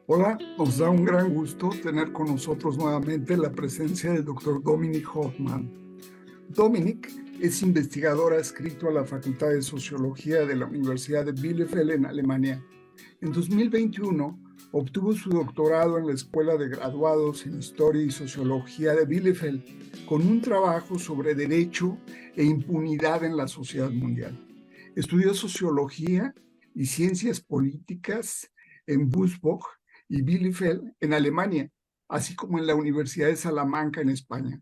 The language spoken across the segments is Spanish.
Hola, nos da un gran gusto tener con nosotros nuevamente la presencia del doctor Dominic Hoffman. Dominic es investigador adscrito a la Facultad de Sociología de la Universidad de Bielefeld en Alemania. En 2021 obtuvo su doctorado en la Escuela de Graduados en Historia y Sociología de Bielefeld, con un trabajo sobre derecho e impunidad en la sociedad mundial. Estudió sociología y ciencias políticas en Würzburg y Bielefeld en Alemania, así como en la Universidad de Salamanca en España.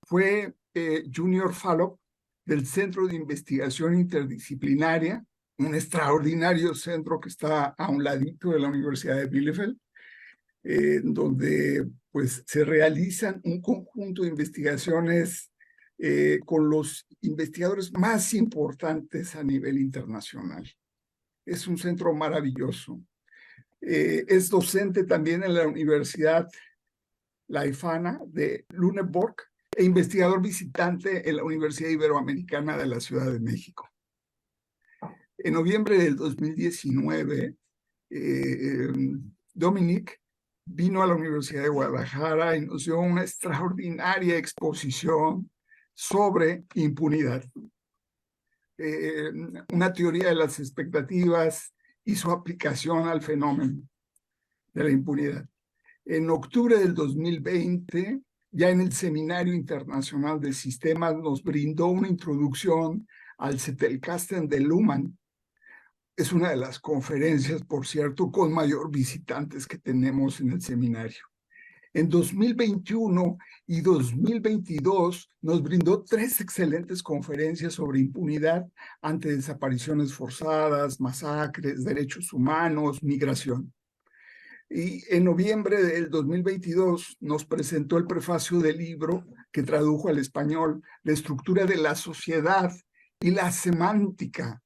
Fue Junior Fellow del Centro de Investigación Interdisciplinaria, un extraordinario centro que está a un ladito de la Universidad de Bielefeld, donde pues, se realizan un conjunto de investigaciones con los investigadores más importantes a nivel internacional. Es un centro maravilloso. Es docente también en la Universidad Leuphana de Lüneburg e investigador visitante en la Universidad Iberoamericana de la Ciudad de México. En noviembre del 2019, Dominic vino a la Universidad de Guadalajara y nos dio una extraordinaria exposición sobre impunidad. Una teoría de las expectativas y su aplicación al fenómeno de la impunidad. En octubre del 2020, ya en el Seminario Internacional de Sistemas, nos brindó una introducción al Zettelkasten de Luhmann. Es una de las conferencias, por cierto, con mayor visitantes que tenemos en el seminario. En 2021 y 2022 nos brindó 3 excelentes conferencias sobre impunidad ante desapariciones forzadas, masacres, derechos humanos, migración. Y en noviembre del 2022 nos presentó el prefacio del libro que tradujo al español, La estructura de la sociedad y la semántica,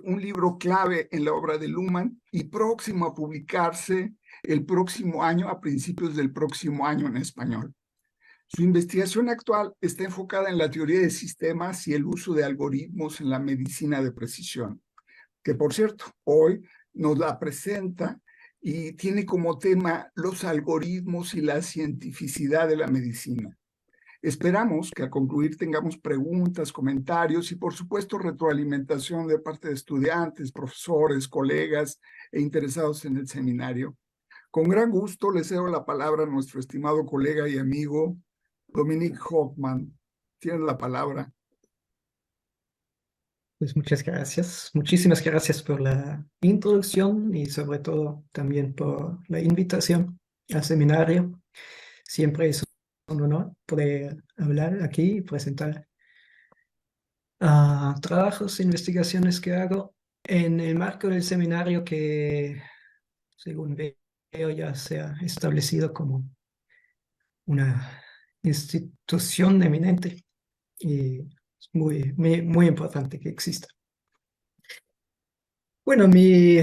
un libro clave en la obra de Luhmann y próximo a publicarse el próximo año, a principios del próximo año en español. Su investigación actual está enfocada en la teoría de sistemas y el uso de algoritmos en la medicina de precisión, que por cierto, hoy nos la presenta y tiene como tema los algoritmos y la cientificidad de la medicina. Esperamos que al concluir tengamos preguntas, comentarios y por supuesto retroalimentación de parte de estudiantes, profesores, colegas e interesados en el seminario. Con gran gusto le cedo la palabra a nuestro estimado colega y amigo Dominic Hoffman. Tienes la palabra. Pues muchas gracias, muchísimas gracias por la introducción y sobre todo también por la invitación al seminario. Siempre es un honor poder hablar aquí y presentar trabajos e investigaciones que hago en el marco del seminario que, según veo, ya se ha establecido como una institución eminente y es muy importante que exista. Bueno, mi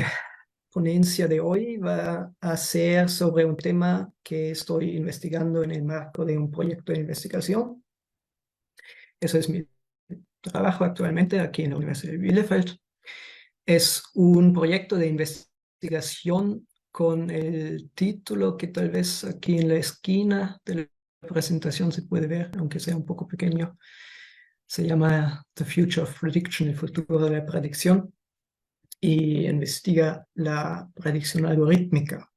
ponencia de hoy va a ser sobre un tema que estoy investigando en el marco de un proyecto de investigación. Eso es mi trabajo actualmente aquí en la Universidad de Bielefeld. Es un proyecto de investigación con el título que tal vez aquí en la esquina de la presentación se puede ver, aunque sea un poco pequeño. Se llama The Future of Prediction, el futuro de la predicción, y investiga la predicción algorítmica.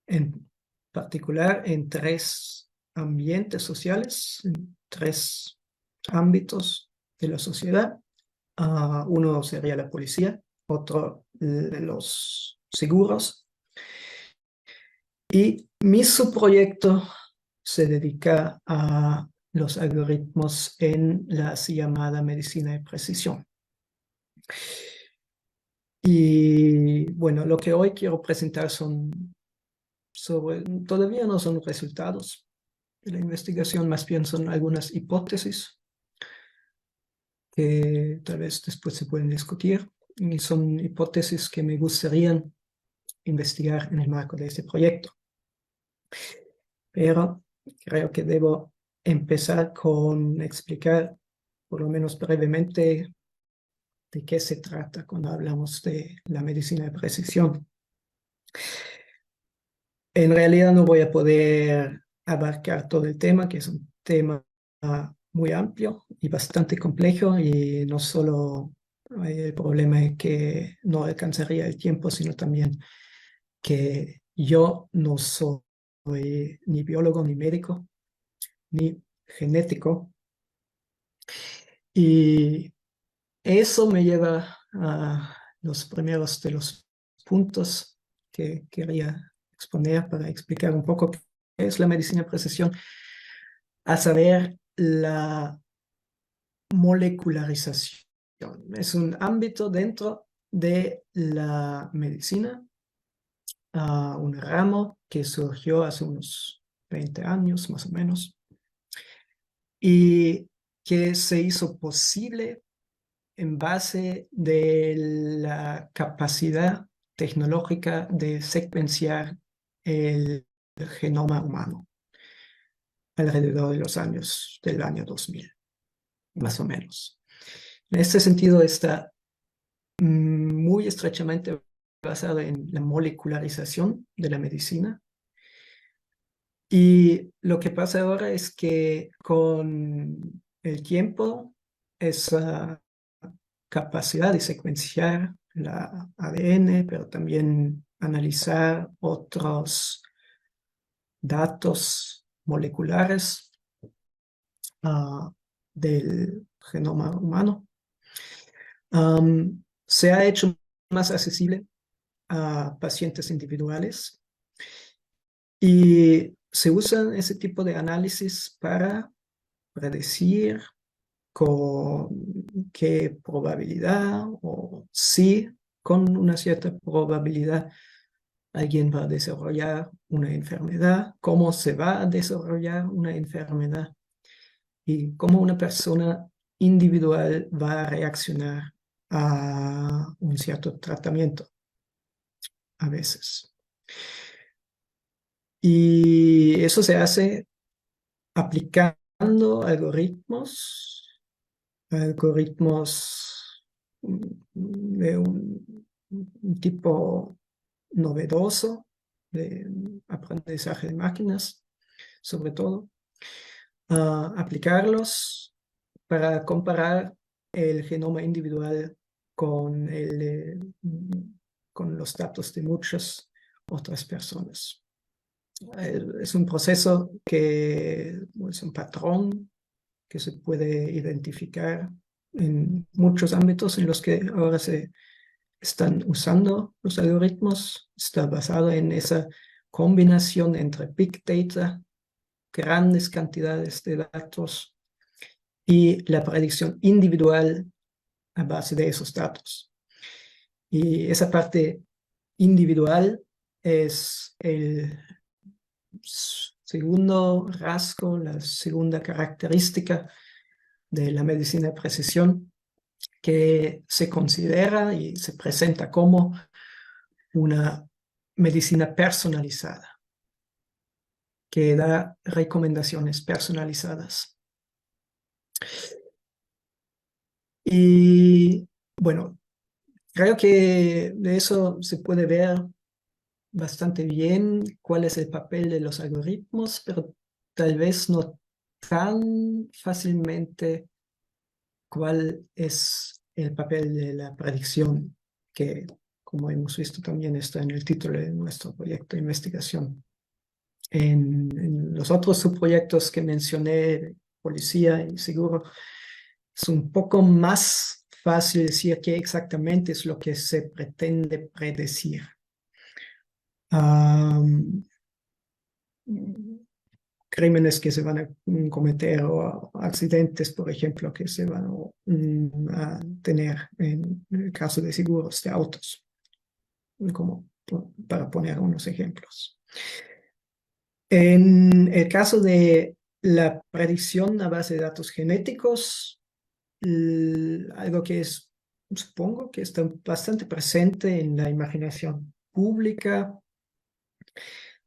En particular en 3 ambientes sociales, en 3 ámbitos de la sociedad. Uno sería la policía, otro los seguros. Y mi subproyecto se dedica a los algoritmos en la así llamada medicina de precisión. Y bueno, lo que hoy quiero presentar todavía no son resultados de la investigación, más bien son algunas hipótesis que tal vez después se pueden discutir, y son hipótesis que me gustaría investigar en el marco de este proyecto. Pero creo que debo empezar con explicar, por lo menos brevemente, de qué se trata cuando hablamos de la medicina de precisión. En realidad no voy a poder abarcar todo el tema, que es un tema muy amplio y bastante complejo, y no solo el problema es que no alcanzaría el tiempo, sino también que yo no soy ni biólogo, ni médico, ni genético, y eso me lleva a los primeros de los puntos que quería exponer para explicar un poco qué es la medicina de precisión, a saber, la molecularización. Es un ámbito dentro de la medicina, un ramo que surgió hace unos 20 años más o menos, y que se hizo posible en base de la capacidad tecnológica de secuenciar el genoma humano alrededor de los años del año 2000, más o menos. En este sentido está muy estrechamente basado en la molecularización de la medicina. Y lo que pasa ahora es que con el tiempo, esa capacidad de secuenciar la ADN, pero también analizar otros datos moleculares del genoma humano, se ha hecho más accesible a pacientes individuales, y se usan ese tipo de análisis para predecir con qué probabilidad, o si con una cierta probabilidad alguien va a desarrollar una enfermedad, cómo se va a desarrollar una enfermedad y cómo una persona individual va a reaccionar a un cierto tratamiento a veces. Y eso se hace aplicando algoritmos de un tipo novedoso de aprendizaje de máquinas, sobre todo, aplicarlos para comparar el genoma individual con, con los datos de muchas otras personas. Es un proceso que es un patrón que se puede identificar en muchos ámbitos en los que ahora se están usando los algoritmos. Está basado en esa combinación entre Big Data, grandes cantidades de datos, y la predicción individual a base de esos datos. Y esa parte individual es el segundo rasgo, la segunda característica de la medicina de precisión, que se considera y se presenta como una medicina personalizada, que da recomendaciones personalizadas. Y bueno, creo que de eso se puede ver bastante bien cuál es el papel de los algoritmos, pero tal vez no tan fácilmente cuál es el papel de la predicción, que, como hemos visto, también está en el título de nuestro proyecto de investigación. En los otros subproyectos que mencioné, policía y seguro, es un poco más fácil decir qué exactamente es lo que se pretende predecir. Crímenes que se van a cometer, o accidentes, por ejemplo, que se van a tener en el caso de seguros de autos, como para poner unos ejemplos. En el caso de la predicción a base de datos genéticos, algo que supongo que está bastante presente en la imaginación pública,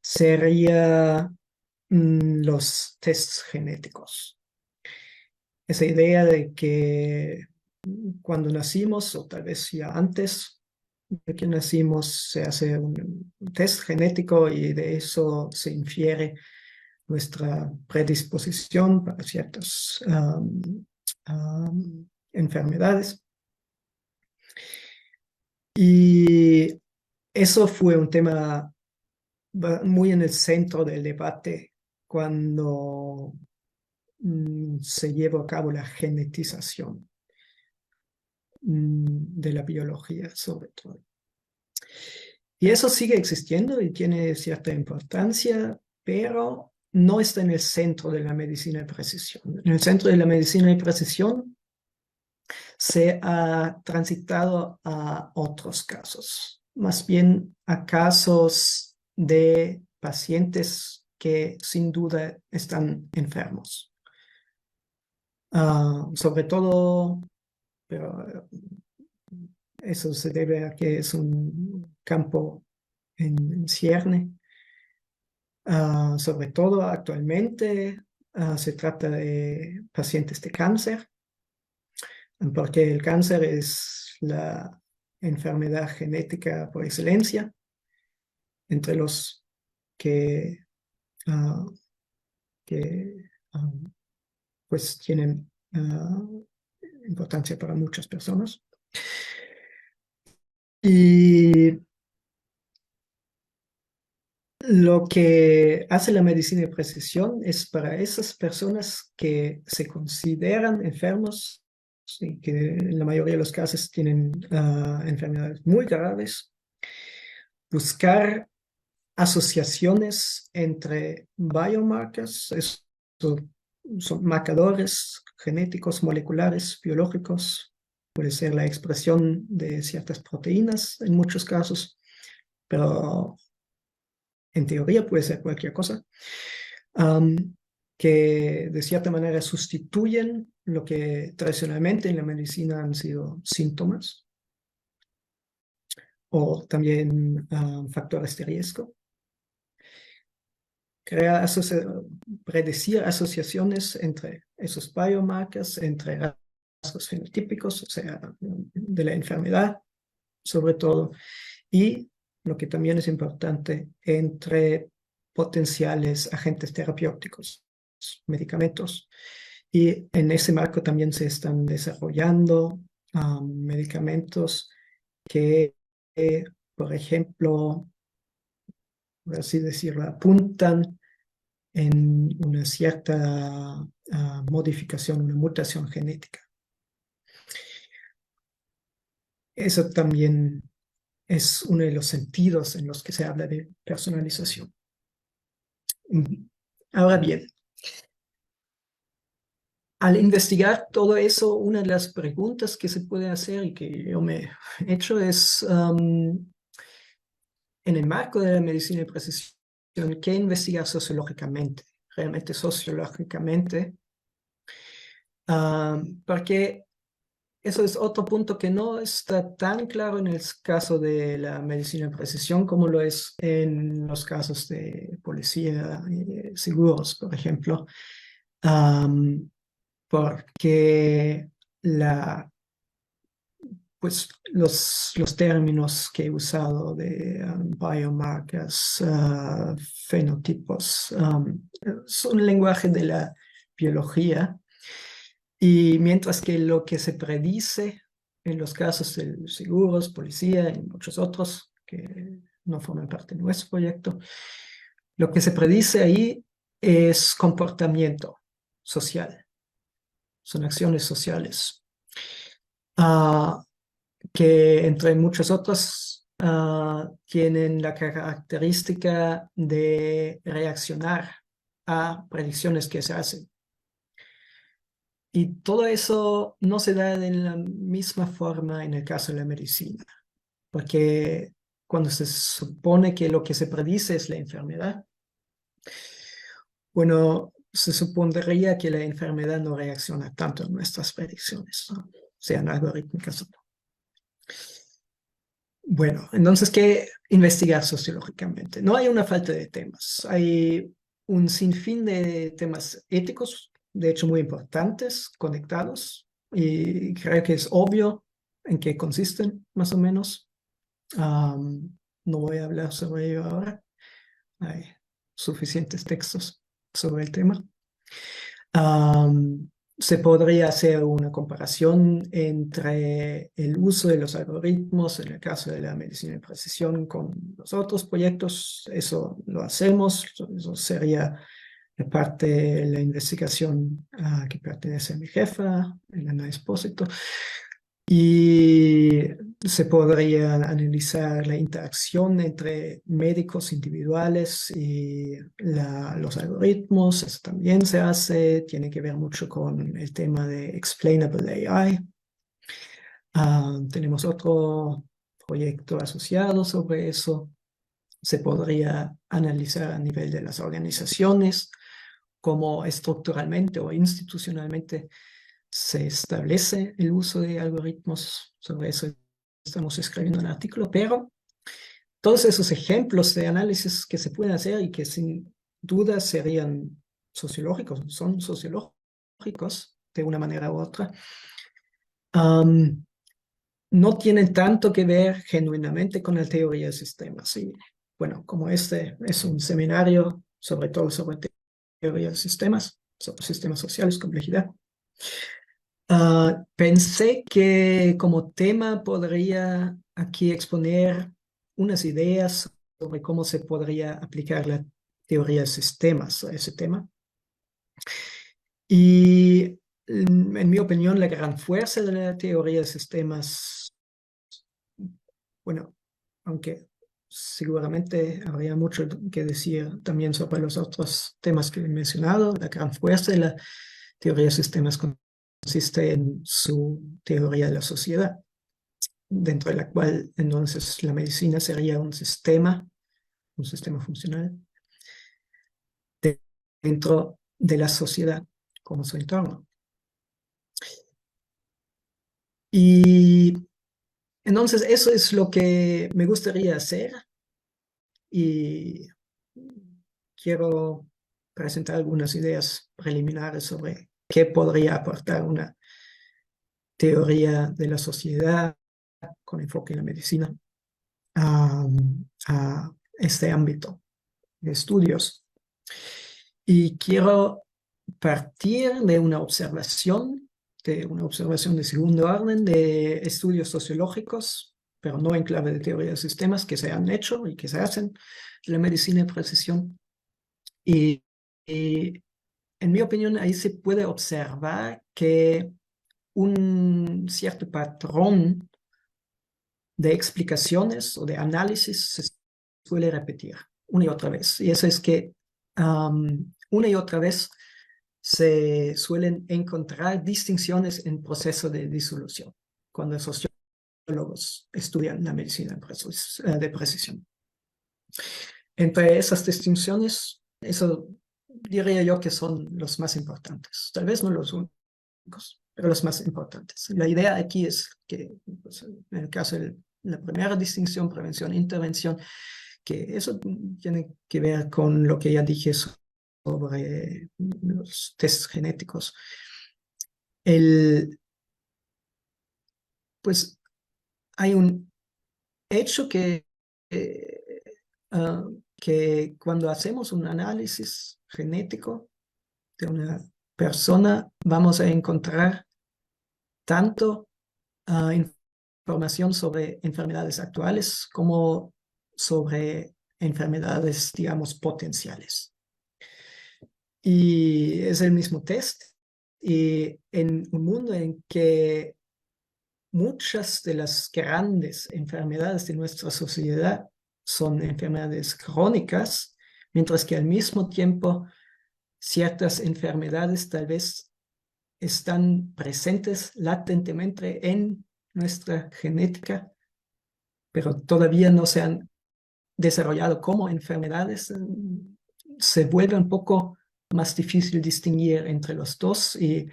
sería los tests genéticos. Esa idea de que cuando nacimos, o tal vez ya antes de que nacimos, se hace un test genético y de eso se infiere nuestra predisposición para ciertas enfermedades. Y eso fue un tema muy en el centro del debate cuando se llevó a cabo la genetización de la biología, sobre todo. Y eso sigue existiendo y tiene cierta importancia, pero no está en el centro de la medicina de precisión. En el centro de la medicina de precisión se ha transitado a otros casos, más bien a casos de pacientes que sin duda están enfermos. Sobre todo, pero eso se debe a que es un campo en cierne. Sobre todo actualmente se trata de pacientes de cáncer, porque el cáncer es la enfermedad genética por excelencia entre los que, pues tienen importancia para muchas personas. Y lo que hace la medicina de precisión es para esas personas que se consideran enfermos y que en la mayoría de los casos tienen enfermedades muy graves, buscar asociaciones entre biomarkers, son marcadores genéticos, moleculares, biológicos, puede ser la expresión de ciertas proteínas en muchos casos, pero en teoría puede ser cualquier cosa, que de cierta manera sustituyen lo que tradicionalmente en la medicina han sido síntomas o también factores de riesgo. Predecir asociaciones entre esos biomarkers, entre rasgos fenotípicos, o sea, de la enfermedad, sobre todo, y lo que también es importante, entre potenciales agentes terapéuticos, medicamentos. Y en ese marco también se están desarrollando medicamentos que, por ejemplo, por así decirlo, apuntan en una cierta modificación, una mutación genética. Eso también es uno de los sentidos en los que se habla de personalización. Ahora bien, al investigar todo eso, una de las preguntas que se puede hacer y que yo me he hecho es, en el marco de la medicina de precisión, ¿qué investigar sociológicamente? Realmente sociológicamente, porque eso es otro punto que no está tan claro en el caso de la medicina de precisión como lo es en los casos de policía y seguros, por ejemplo, porque pues los términos que he usado de biomarkers, fenotipos, son lenguaje de la biología. Y mientras que lo que se predice en los casos de seguros, policía y muchos otros que no forman parte de nuestro proyecto, lo que se predice ahí es comportamiento social, son acciones sociales, que entre muchas otras tienen la característica de reaccionar a predicciones que se hacen. Y todo eso no se da de la misma forma en el caso de la medicina, porque cuando se supone que lo que se predice es la enfermedad, bueno, se supondría que la enfermedad no reacciona tanto a nuestras predicciones, ¿no? Sean algorítmicas o no. Bueno, entonces, ¿qué investigar sociológicamente? No hay una falta de temas, hay un sinfín de temas éticos, de hecho muy importantes, conectados, y creo que es obvio en qué consisten, más o menos. No voy a hablar sobre ello ahora. Hay suficientes textos sobre el tema. Se podría hacer una comparación entre el uso de los algoritmos en el caso de la medicina de precisión con los otros proyectos. Eso lo hacemos. Eso sería la parte de la investigación que pertenece a mi jefa, Elena Espósito. Y se podría analizar la interacción entre médicos individuales y los algoritmos. Eso también se hace, tiene que ver mucho con el tema de Explainable AI. Tenemos otro proyecto asociado sobre eso. Se podría analizar a nivel de las organizaciones cómo estructuralmente o institucionalmente se establece el uso de algoritmos. Sobre eso estamos escribiendo un artículo, pero todos esos ejemplos de análisis que se pueden hacer y que sin duda serían sociológicos, son sociológicos de una manera u otra, no tienen tanto que ver genuinamente con la teoría de sistemas. Y bueno, como este es un seminario sobre todo sobre teoría de sistemas, sobre sistemas sociales, complejidad, pensé que como tema podría aquí exponer unas ideas sobre cómo se podría aplicar la teoría de sistemas a ese tema. Y en mi opinión, la gran fuerza de la teoría de sistemas, bueno, aunque seguramente habría mucho que decir también sobre los otros temas que he mencionado, la gran fuerza de la teoría de sistemas consiste en su teoría de la sociedad, dentro de la cual entonces la medicina sería un sistema funcional dentro de la sociedad como su entorno. Y entonces eso es lo que me gustaría hacer y quiero presentar algunas ideas preliminares sobre qué podría aportar una teoría de la sociedad con enfoque en la medicina a este ámbito de estudios. Y quiero partir de una observación de segundo orden de estudios sociológicos, pero no en clave de teoría de sistemas, que se han hecho y que se hacen en la medicina de precisión. Y en mi opinión, ahí se puede observar que un cierto patrón de explicaciones o de análisis se suele repetir una y otra vez. Y eso es que una y otra vez se suelen encontrar distinciones en proceso de disolución cuando sociólogos estudian la medicina de precisión. Entre esas distinciones, eso diría yo que son los más importantes. Tal vez no los únicos, pero los más importantes. La idea aquí es que, pues, en el caso de la primera distinción, prevención, intervención, que eso tiene que ver con lo que ya dije sobre los tests genéticos. Pues hay un hecho que cuando hacemos un análisis genético de una persona, vamos a encontrar tanto información sobre enfermedades actuales como sobre enfermedades, digamos, potenciales. Y es el mismo test. Y en un mundo en que muchas de las grandes enfermedades de nuestra sociedad son enfermedades crónicas, mientras que al mismo tiempo ciertas enfermedades tal vez están presentes latentemente en nuestra genética, pero todavía no se han desarrollado como enfermedades. Se vuelve un poco más difícil distinguir entre los dos, y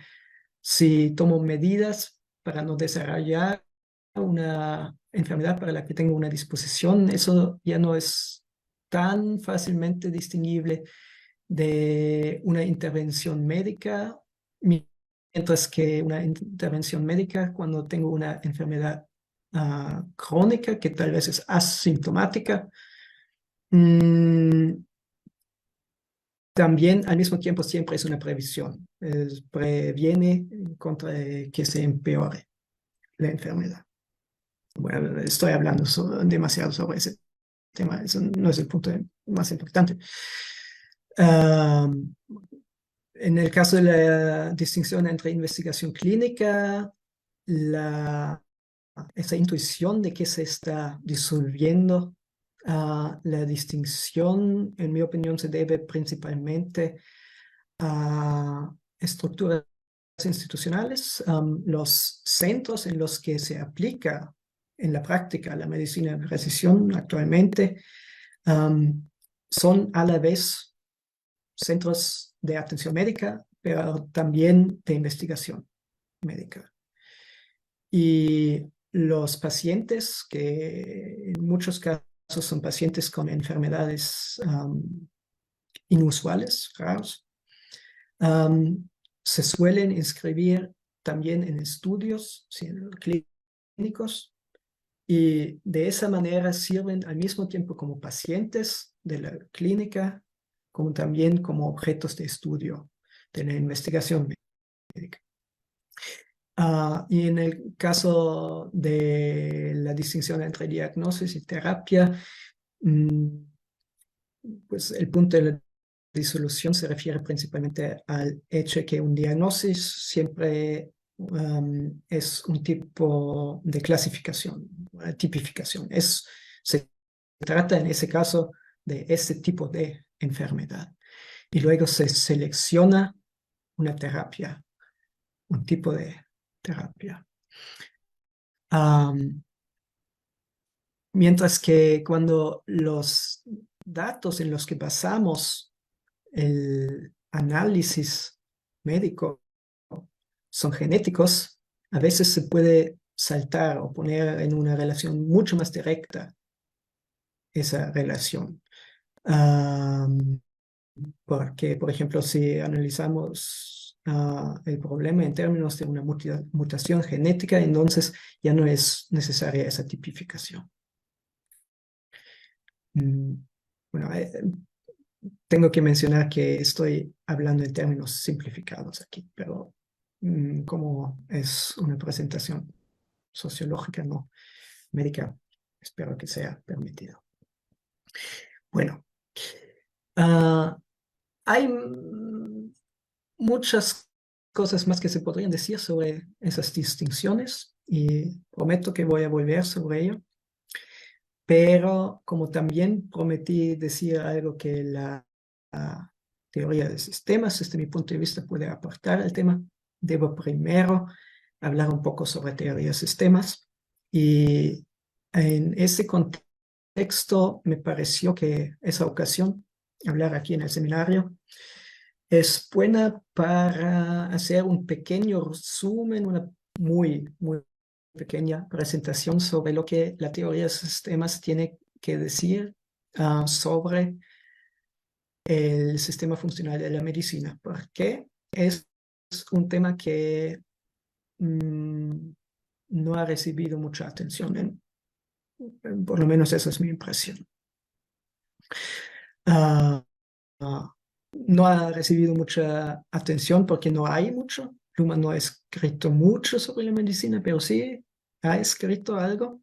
si tomo medidas para no desarrollar una enfermedad para la que tengo una disposición, eso ya no es tan fácilmente distinguible de una intervención médica, mientras que una intervención médica cuando tengo una enfermedad crónica que tal vez es asintomática. También al mismo tiempo siempre es una previsión, previene contra que se empeore la enfermedad. Bueno, estoy hablando demasiado sobre ese tema, eso no es el punto más importante. En el caso de la distinción entre investigación clínica, esa intuición de que se está disolviendo, la distinción, en mi opinión, se debe principalmente a estructuras institucionales, los centros en los que se aplica en la práctica la medicina de precisión actualmente son a la vez centros de atención médica, pero también de investigación médica. Y los pacientes, que en muchos casos son pacientes con enfermedades inusuales, raros, se suelen inscribir también en estudios clínicos y de esa manera sirven al mismo tiempo como pacientes de la clínica, como también como objetos de estudio de la investigación médica. Y en el caso de la distinción entre diagnosis y terapia, pues el punto de la disolución se refiere principalmente al hecho de que un diagnóstico siempre es un tipo de clasificación, tipificación. Se trata en ese caso de ese tipo de enfermedad. Y luego se selecciona una terapia, un tipo de terapia. Mientras que cuando los datos en los que basamos el análisis médico son genéticos, a veces se puede saltar o poner en una relación mucho más directa esa relación. Porque, por ejemplo, si analizamos el problema en términos de una mutación genética, entonces ya no es necesaria esa tipificación. Bueno, tengo que mencionar que estoy hablando en términos simplificados aquí, pero como es una presentación sociológica, no médica, espero que sea permitido. Bueno, hay muchas cosas más que se podrían decir sobre esas distinciones y prometo que voy a volver sobre ello. Pero como también prometí decir algo que la teoría de sistemas, desde mi punto de vista, puede aportar al tema, debo primero hablar un poco sobre teoría de sistemas. Y en ese contexto me pareció que esa ocasión, hablar aquí en el seminario, es buena para hacer un pequeño resumen, una muy pequeña presentación sobre lo que la teoría de sistemas tiene que decir sobre el sistema funcional de la medicina, porque es un tema que no ha recibido mucha atención, por lo menos esa es mi impresión. No ha recibido mucha atención porque no hay mucho. Luhmann no ha escrito mucho sobre la medicina, pero sí ha escrito algo.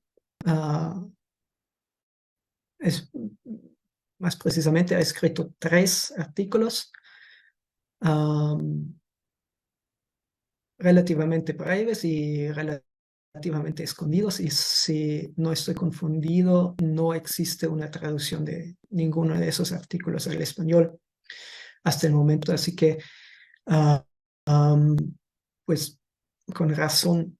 Más precisamente ha escrito 3 artículos relativamente breves y relativamente escondidos, y si no estoy confundido, no existe una traducción de ninguno de esos artículos al español hasta el momento, así que pues con razón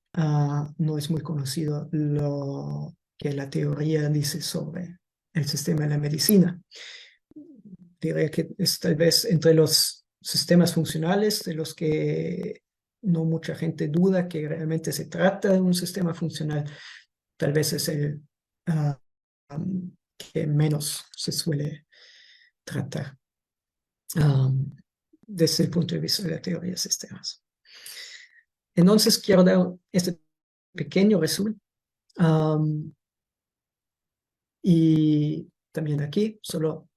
no es muy conocido lo que la teoría dice sobre el sistema de la medicina. Diría que es tal vez entre los sistemas funcionales de los que no mucha gente duda que realmente se trata de un sistema funcional, tal vez es el que menos se suele tratar desde el punto de vista de la teoría de sistemas. Entonces quiero dar este pequeño resumen. Y también aquí solo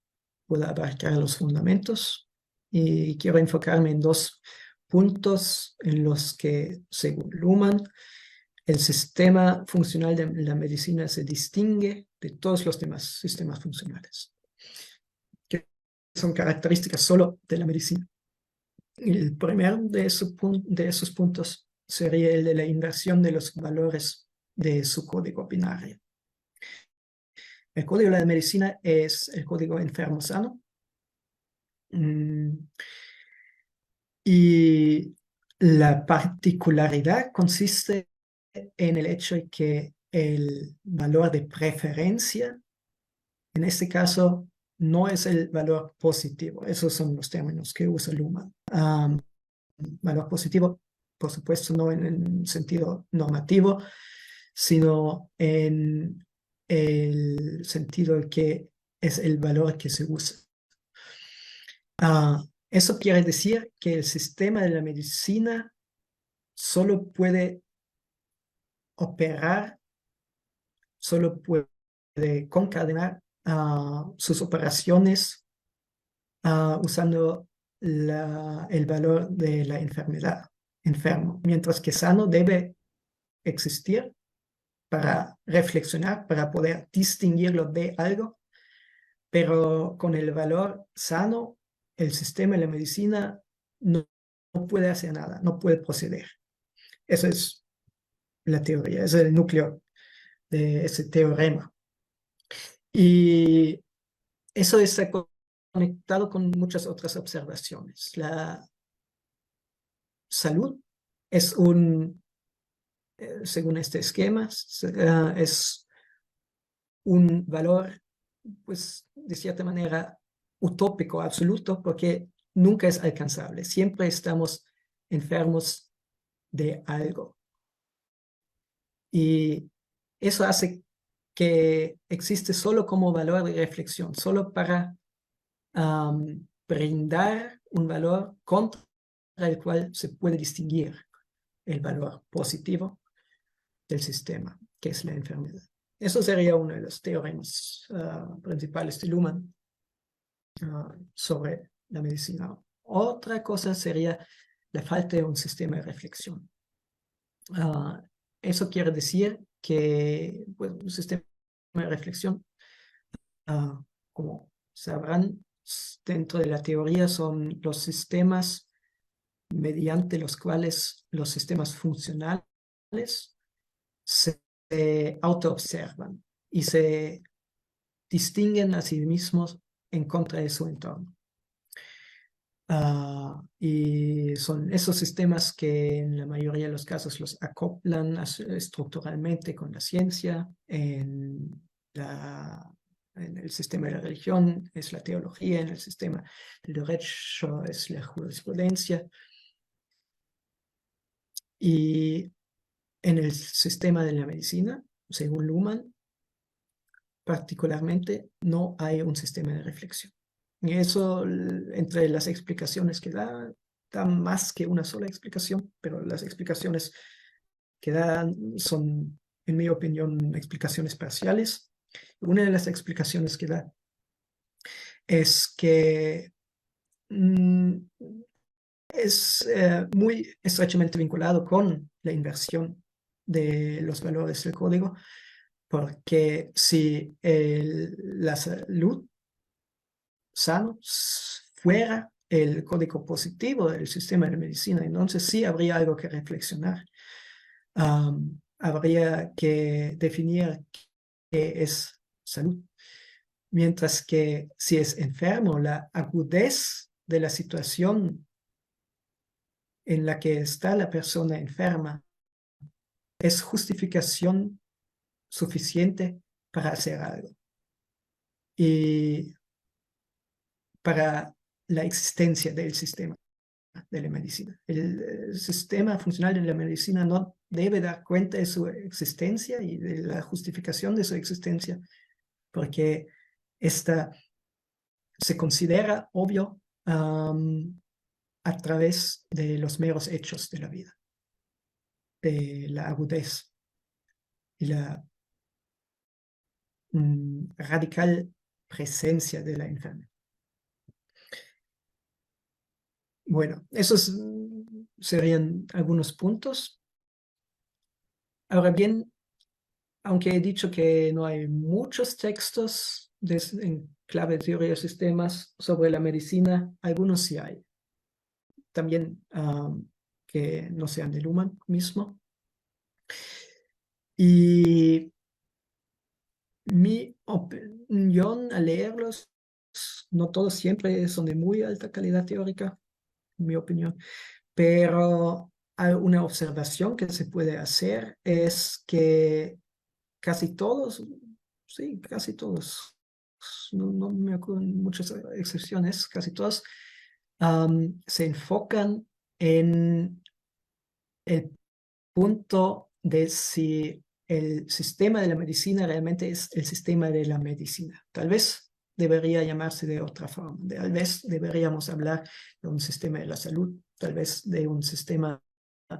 puedo abarcar los fundamentos y quiero enfocarme en 2 puntos en los que, según Luhmann, el sistema funcional de la medicina se distingue de todos los demás sistemas funcionales, que son características solo de la medicina. El primero de esos puntos sería el de la inversión de los valores de su código binario. El código de la medicina es el código enfermo-sano. Y la particularidad consiste en el hecho de que el valor de preferencia, en este caso, no es el valor positivo. Esos son los términos que usa Luhmann. Valor positivo, por supuesto, no en el sentido normativo, sino en el sentido de que es el valor que se usa. Eso quiere decir que el sistema de la medicina solo puede operar, solo puede concadenar sus operaciones usando el valor de la enfermedad, enfermo, mientras que sano debe existir para reflexionar, para poder distinguirlo de algo, pero con el valor sano, el sistema de la medicina no puede hacer nada, no puede proceder. Esa es la teoría, ese es el núcleo de ese teorema. Y eso está conectado con muchas otras observaciones. La salud es según este esquema, es un valor, pues, de cierta manera utópico, absoluto, porque nunca es alcanzable. Siempre estamos enfermos de algo. Y eso hace que existe solo como valor de reflexión, solo para brindar un valor contra el cual se puede distinguir el valor positivo del sistema, que es la enfermedad. Eso sería uno de los teoremas principales de Luhmann sobre la medicina. Otra cosa sería la falta de un sistema de reflexión. Eso quiere decir que, pues, un sistema de reflexión, como sabrán, dentro de la teoría son los sistemas mediante los cuales los sistemas funcionales se autoobservan y se distinguen a sí mismos en contra de su entorno. Y son esos sistemas que en la mayoría de los casos los acoplan estructuralmente con la ciencia. En el sistema de la religión es la teología, en el sistema del derecho es la jurisprudencia. Y en el sistema de la medicina, según Luhmann, particularmente no hay un sistema de reflexión. Y eso, entre las explicaciones que da más que una sola explicación, pero las explicaciones que dan son, en mi opinión, explicaciones parciales. Una de las explicaciones que da es que es muy estrechamente vinculado con la inversión de los valores del código, porque si la salud sano fuera el código positivo del sistema de medicina, entonces sí habría algo que reflexionar. Habría que definir qué es salud. Mientras que si es enfermo, la agudez de la situación en la que está la persona enferma es justificación suficiente para hacer algo. Y para la existencia del sistema de la medicina. El sistema funcional de la medicina no debe dar cuenta de su existencia y de la justificación de su existencia, porque esta se considera obvio a través de los meros hechos de la vida. de la agudez y la radical presencia de la enfermedad. Bueno, esos serían algunos puntos. Ahora bien, aunque he dicho que no hay muchos textos en clave de teoría de sistemas sobre la medicina, algunos sí hay. También que no sean de Luhmann mismo. Y mi opinión al leerlos, no todos siempre son de muy alta calidad teórica, en mi opinión, pero hay una observación que se puede hacer es que casi todos, sí, casi todos, no me ocurren muchas excepciones, casi todos se enfocan en el punto de si el sistema de la medicina realmente es el sistema de la medicina. Tal vez debería llamarse de otra forma. Tal vez deberíamos hablar de un sistema de la salud, tal vez de un sistema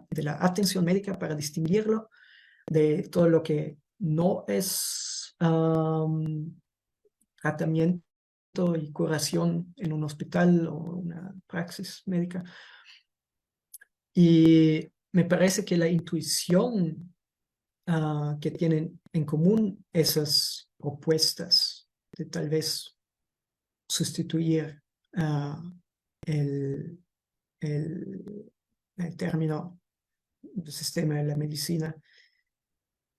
de la atención médica para distinguirlo de todo lo que no es tratamiento y curación en un hospital o una praxis médica. Y me parece que la intuición que tienen en común esas propuestas de tal vez sustituir el, el término del sistema de la medicina,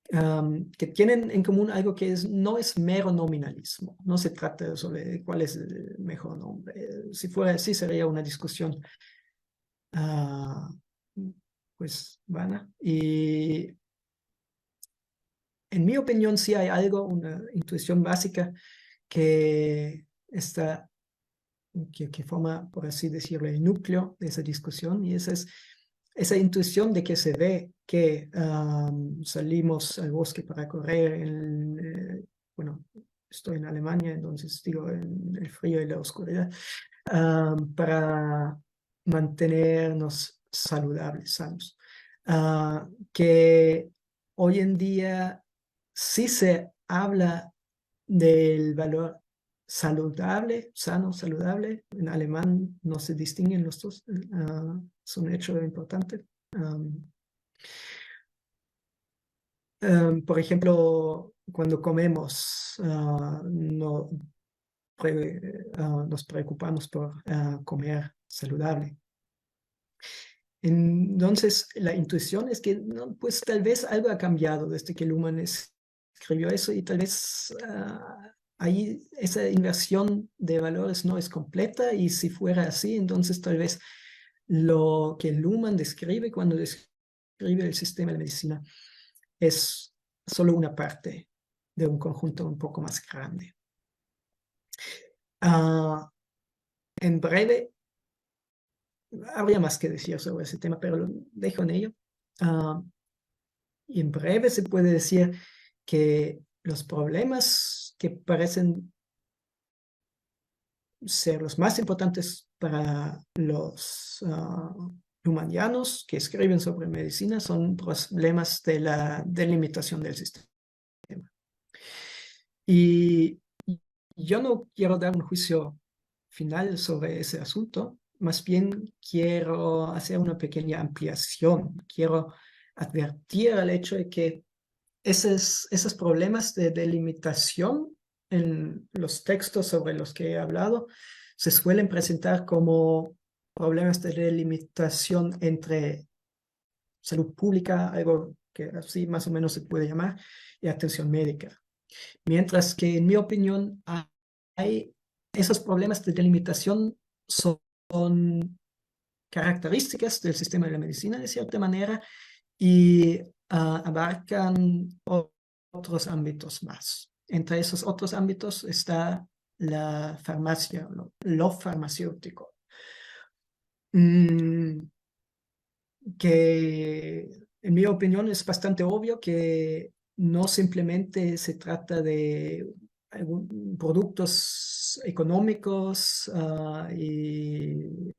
que tienen en común algo que no es mero nominalismo. No se trata sobre cuál es el mejor nombre. Si fuera así, sería una discusión pues vana. Y en mi opinión sí hay algo, una intuición básica que está, que forma, por así decirlo, el núcleo de esa discusión, y esa es esa intuición de que se ve que salimos al bosque para correr, bueno, estoy en Alemania, entonces digo, en el frío y la oscuridad, para mantenernos saludables, sanos. Que hoy en día sí se habla del valor saludable, sano, saludable. En alemán no se distinguen los dos, es un hecho importante. Por ejemplo, cuando comemos, nos preocupamos por comer saludable. Entonces, la intuición es que pues tal vez algo ha cambiado desde que Luhmann escribió eso, y tal vez ahí esa inversión de valores no es completa, y si fuera así, entonces tal vez lo que Luhmann describe cuando describe el sistema de medicina es solo una parte de un conjunto un poco más grande. En breve, habría más que decir sobre ese tema, pero lo dejo en ello. Y en breve se puede decir que los problemas que parecen ser los más importantes para los humanianos que escriben sobre medicina son problemas de la delimitación del sistema. Y yo no quiero dar un juicio final sobre ese asunto, más bien quiero hacer una pequeña ampliación. Quiero advertir al hecho de que esos problemas de delimitación en los textos sobre los que he hablado se suelen presentar como problemas de delimitación entre salud pública, algo que así más o menos se puede llamar, y atención médica. Mientras que, en mi opinión, hay esos problemas de delimitación son características del sistema de la medicina, de cierta manera, y abarcan otros ámbitos más. Entre esos otros ámbitos está la farmacia, lo farmacéutico, que en mi opinión es bastante obvio que no simplemente se trata de productos económicos y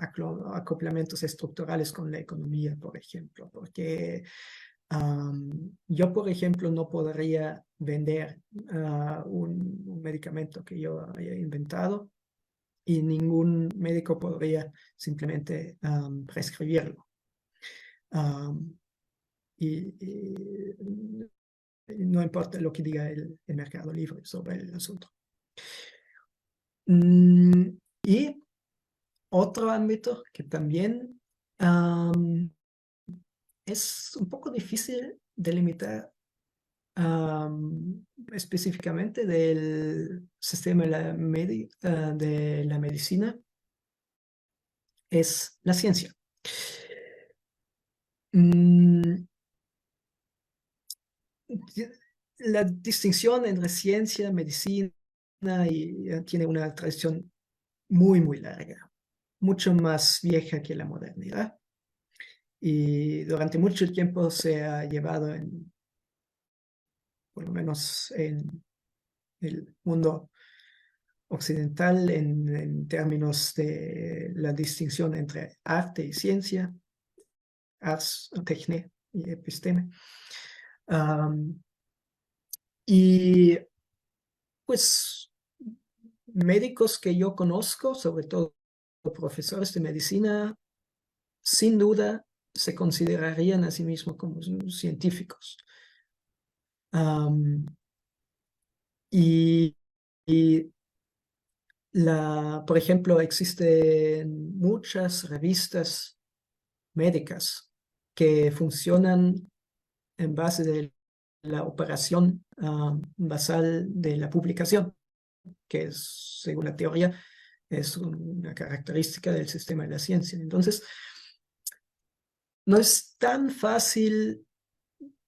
acoplamientos estructurales con la economía, por ejemplo, porque yo, por ejemplo, no podría vender un medicamento que yo haya inventado y ningún médico podría simplemente prescribirlo. Y no importa lo que diga el mercado libre sobre el asunto. Y otro ámbito que también es un poco difícil delimitar específicamente del sistema de la medicina es la ciencia. La distinción entre ciencia, medicina tiene una tradición muy, muy larga, mucho más vieja que la modernidad. Y durante mucho tiempo se ha llevado por lo menos en el mundo occidental, en términos de la distinción entre arte y ciencia, ars techne y episteme. Y pues médicos que yo conozco, sobre todo profesores de medicina, sin duda se considerarían a sí mismos como científicos. Y por ejemplo, existen muchas revistas médicas que funcionan en base de la operación basal de la publicación, que es, según la teoría, es una característica del sistema de la ciencia. Entonces, no es tan fácil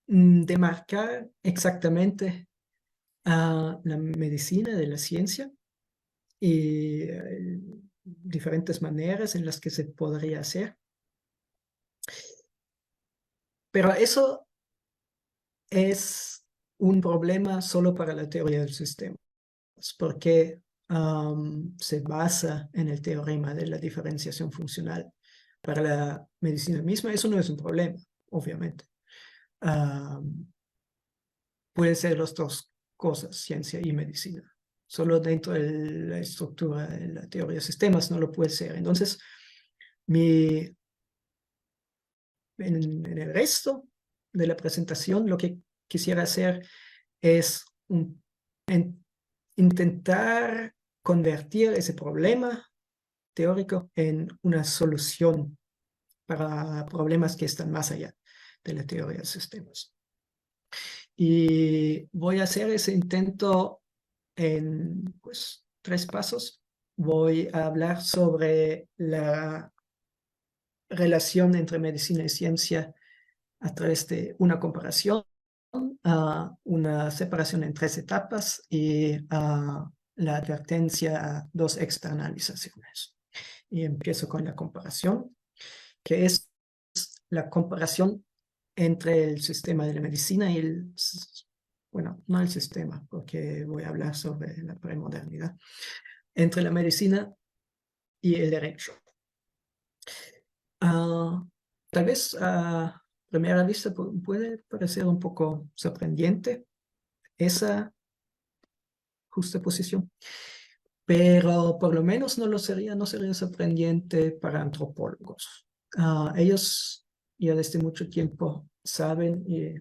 demarcar exactamente la medicina de la ciencia y diferentes maneras en las que se podría hacer. Pero eso es un problema solo para la teoría del sistema, porque se basa en el teorema de la diferenciación funcional. Para la medicina misma eso no es un problema, obviamente. Puede ser las dos cosas, ciencia y medicina. Solo dentro de la estructura de la teoría de sistemas no lo puede ser. Entonces, en el resto de la presentación, lo que quisiera hacer es intentar convertir ese problema teórico en una solución para problemas que están más allá de la teoría de sistemas. Y voy a hacer ese intento en pues, 3 pasos. Voy a hablar sobre la relación entre medicina y ciencia a través de una comparación, una separación en 3 etapas y la advertencia a 2 externalizaciones. Y empiezo con la comparación, que es la comparación entre el sistema de la medicina y bueno, no el sistema, porque voy a hablar sobre la premodernidad, entre la medicina y el derecho. Tal vez a primera vista puede parecer un poco sorprendente esa justaposición, pero por lo menos no sería sorprendente para antropólogos. Ellos ya desde mucho tiempo saben y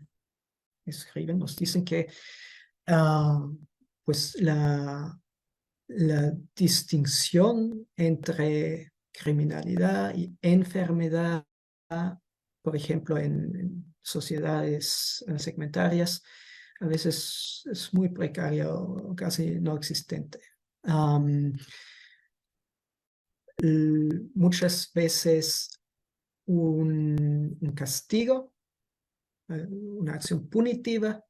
escriben, nos dicen que pues la distinción entre criminalidad y enfermedad, por ejemplo, en sociedades segmentarias, a veces es muy precaria o casi no existente. Muchas veces un castigo, una acción punitiva,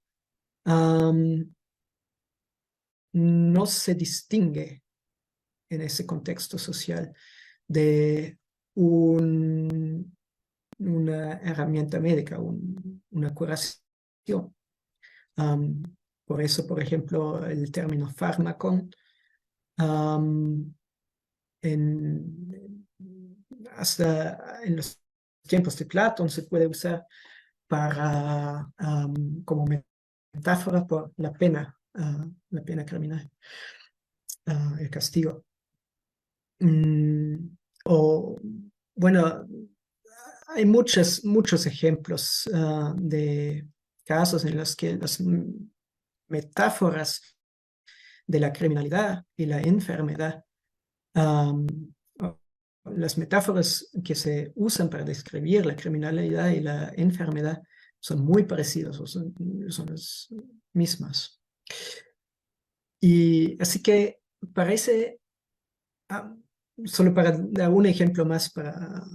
no se distingue en ese contexto social de una herramienta médica, una curación. Por eso, por ejemplo, el término fármaco hasta en los tiempos de Platón se puede usar para, como metáfora por la pena criminal, el castigo. O, bueno, hay muchos ejemplos de casos en los que las metáforas de la criminalidad y la enfermedad, las metáforas que se usan para describir la criminalidad y la enfermedad son muy parecidas, o son las mismas. Y así que parece, solo para dar un ejemplo más para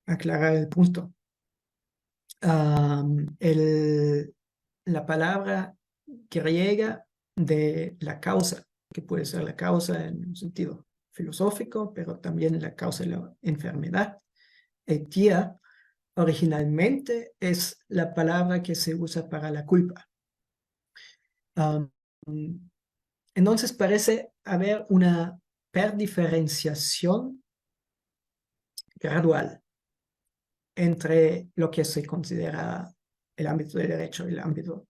aclarar el punto, la palabra griega de la causa, que puede ser la causa en un sentido filosófico, pero también la causa de la enfermedad, etia, originalmente es la palabra que se usa para la culpa. Entonces parece haber una diferenciación gradual entre lo que se considera el ámbito del derecho y el ámbito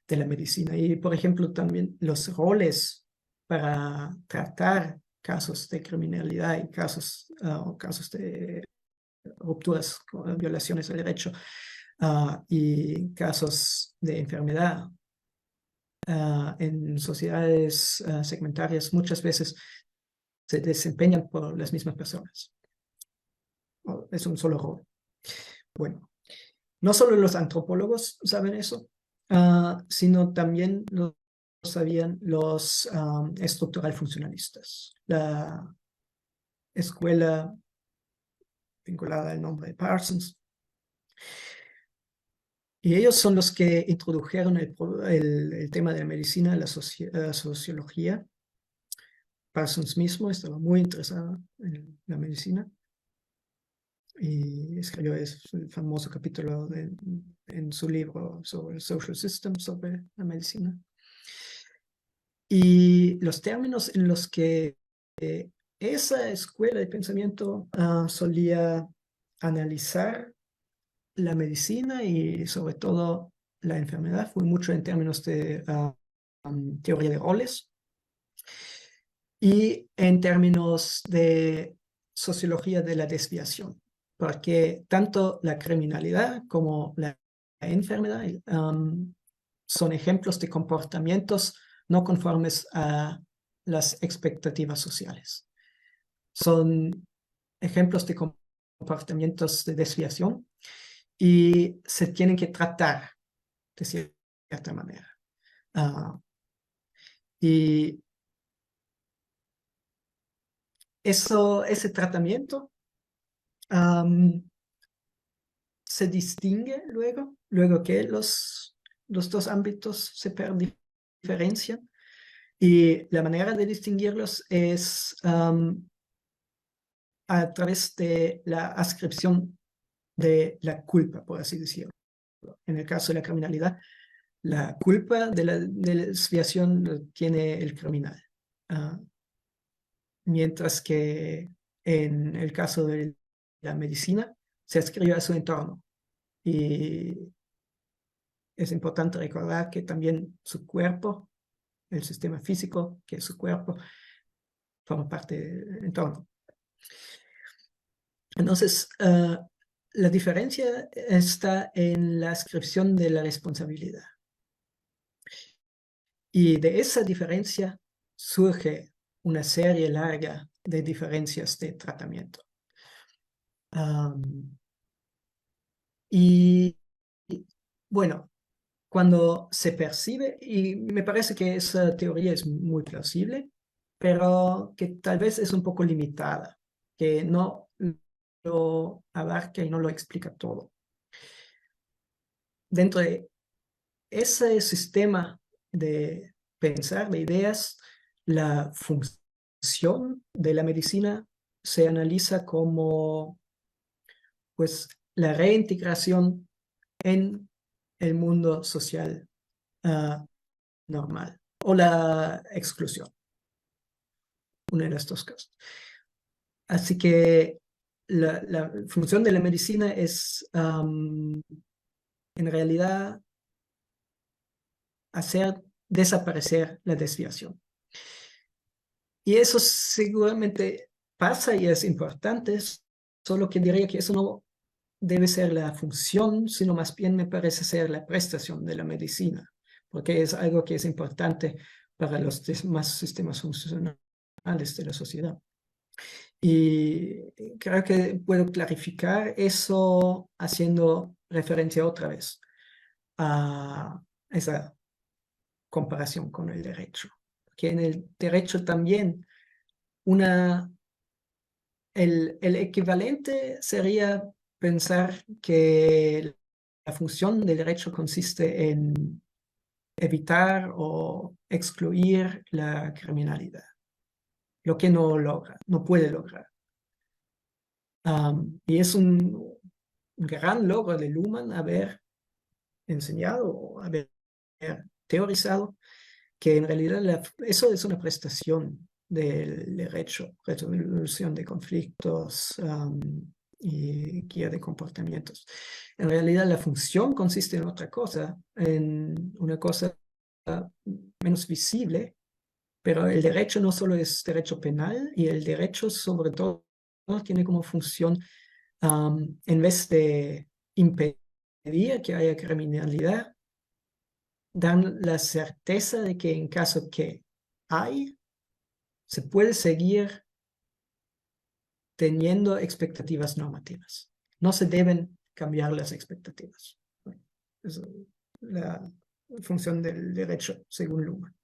de la medicina. Y, por ejemplo, también los roles para tratar casos de criminalidad y casos de rupturas, violaciones del derecho y casos de enfermedad en sociedades segmentarias muchas veces se desempeñan por las mismas personas. Es un solo rol. Bueno, no solo los antropólogos saben eso, sino también lo sabían los estructural funcionalistas. La escuela vinculada al nombre de Parsons. Y ellos son los que introdujeron el tema de la medicina a la sociología. Parsons mismo estaba muy interesado en la medicina y escribió el famoso capítulo en su libro sobre el social system, sobre la medicina. Y los términos en los que esa escuela de pensamiento solía analizar la medicina y sobre todo la enfermedad fue mucho en términos de teoría de roles y en términos de sociología de la desviación, porque tanto la criminalidad como la enfermedad son ejemplos de comportamientos no conformes a las expectativas sociales. Son ejemplos de comportamientos de desviación y se tienen que tratar de cierta manera. Y ese tratamiento se distingue luego que los dos ámbitos se diferencian. Y la manera de distinguirlos es a través de la ascripción de la culpa, por así decirlo. En el caso de la criminalidad, la culpa de la desviación tiene el criminal. Mientras que en el caso de la medicina, se ascribe a su entorno. Y es importante recordar que también su cuerpo, el sistema físico, que es su cuerpo, forma parte del entorno. Entonces, la diferencia está en la ascripción de la responsabilidad. Y de esa diferencia surge una serie larga de diferencias de tratamiento. Y bueno, cuando se percibe, y me parece que esa teoría es muy plausible, pero que tal vez es un poco limitada, que no lo abarca y no lo explica todo. Dentro de ese sistema de pensar, de ideas, la función de la medicina se analiza como pues la reintegración en el mundo social normal o la exclusión. Uno de los dos casos. Así que la función de la medicina es, en realidad, hacer desaparecer la desviación. Y eso seguramente pasa y es importante, solo que diría que eso no debe ser la función, sino más bien me parece ser la prestación de la medicina, porque es algo que es importante para los demás sistemas funcionales de la sociedad. Y creo que puedo clarificar eso haciendo referencia otra vez a esa comparación con el derecho. Que en el derecho también el equivalente sería pensar que la función del derecho consiste en evitar o excluir la criminalidad, lo que no logra, no puede lograr. Y es un gran logro de Luhmann haber enseñado o haber teorizado que en realidad eso es una prestación del derecho, resolución de conflictos y guía de comportamientos. En realidad la función consiste en otra cosa, en una cosa menos visible, pero el derecho no solo es derecho penal, y el derecho sobre todo tiene como función, en vez de impedir que haya criminalidad, dan la certeza de que en caso que hay, se puede seguir teniendo expectativas normativas. No se deben cambiar las expectativas. Es la función del derecho, según Luhmann.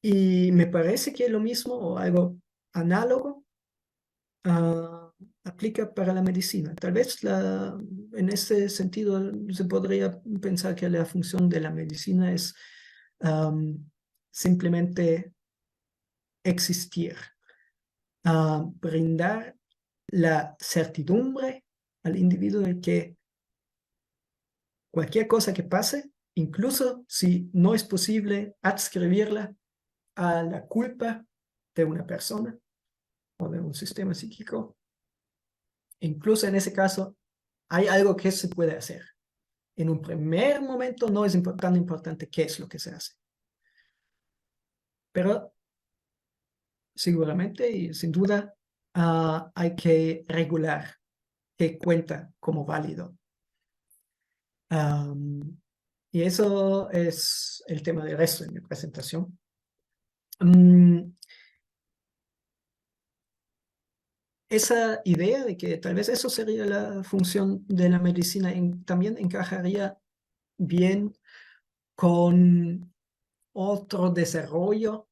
Y me parece que lo mismo o algo análogo aplica para la medicina. Tal vez en ese sentido se podría pensar que la función de la medicina es simplemente existir, brindar la certidumbre al individuo de que cualquier cosa que pase, incluso si no es posible adscribirla a la culpa de una persona o de un sistema psíquico, incluso en ese caso hay algo que se puede hacer. En un primer momento no es tan importante qué es lo que se hace, pero seguramente y sin duda hay que regular qué cuenta como válido. Y eso es el tema del resto de mi presentación. Esa idea de que tal vez eso sería la función de la medicina también encajaría bien con otro desarrollo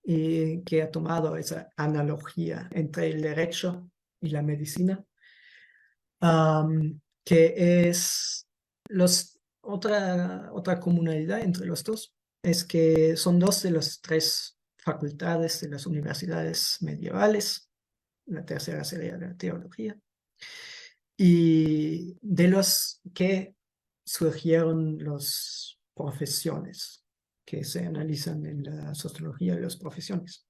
que ha tomado esa analogía entre el derecho y la medicina, que es otra comunalidad entre los dos, es que son dos de las tres facultades de las universidades medievales. La tercera sería la teología, y de los que surgieron las profesiones que se analizan en la sociología de las profesiones.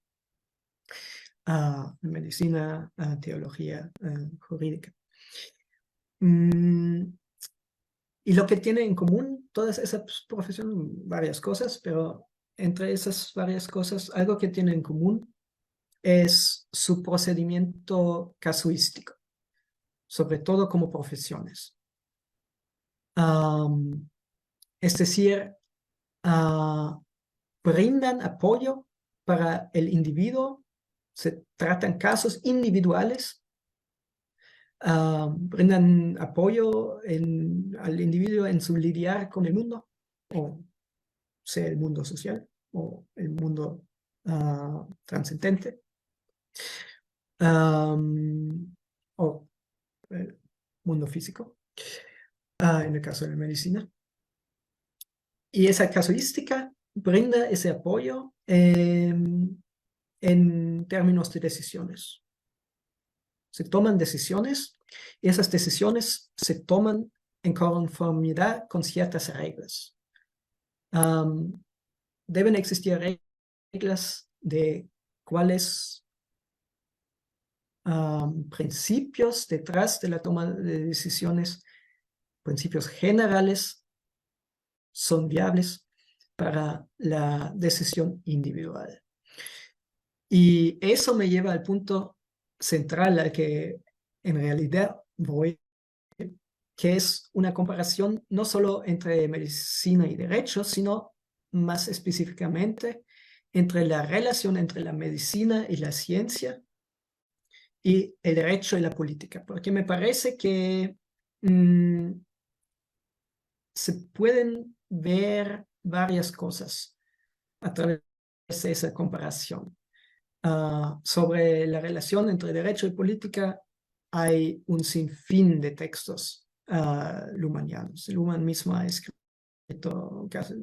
Medicina, teología, jurídica. Y lo que tiene en común todas esas profesiones, varias cosas, pero entre esas varias cosas, algo que tiene en común es su procedimiento casuístico, sobre todo como profesiones. Es decir, brindan apoyo para el individuo, se tratan casos individuales, brindan apoyo al individuo en su lidiar con el mundo, o sea el mundo social o el mundo trascendente, o el mundo físico, en el caso de la medicina. Y esa casuística brinda ese apoyo en términos de decisiones. Se toman decisiones y esas decisiones se toman en conformidad con ciertas reglas. deben existir reglas de cuáles principios detrás de la toma de decisiones, principios generales, son viables para la decisión individual. Y eso me lleva al punto central al que en realidad voy, que es una comparación no solo entre medicina y derecho, sino más específicamente entre la relación entre la medicina y la ciencia y el derecho y la política, porque me parece que se pueden ver varias cosas a través de esa comparación. Sobre la relación entre derecho y política hay un sinfín de textos lumanianos. Luhmann mismo ha escrito casi,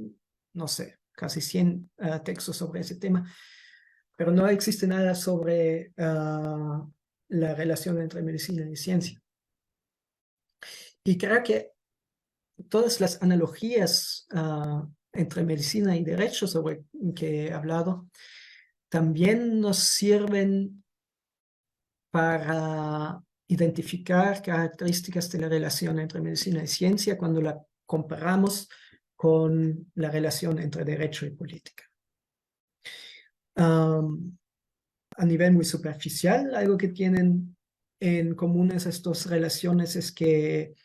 no sé, casi 100 textos sobre ese tema, pero no existe nada sobre la relación entre medicina y ciencia. Y creo que todas las analogías entre medicina y derecho sobre que he hablado también nos sirven para identificar características de la relación entre medicina y ciencia cuando la comparamos con la relación entre derecho y política. A nivel muy superficial, algo que tienen en común esas dos relaciones es que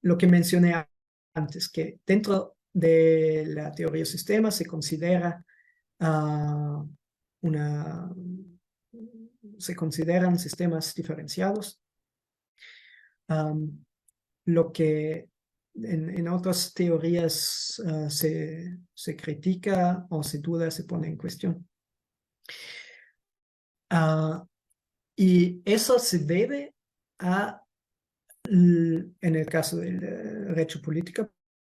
lo que mencioné antes, que dentro de la teoría de sistemas se considera se consideran sistemas diferenciados, lo que en otras teorías se critica o se duda, se pone en cuestión. Y eso se debe a, en el caso del derecho político,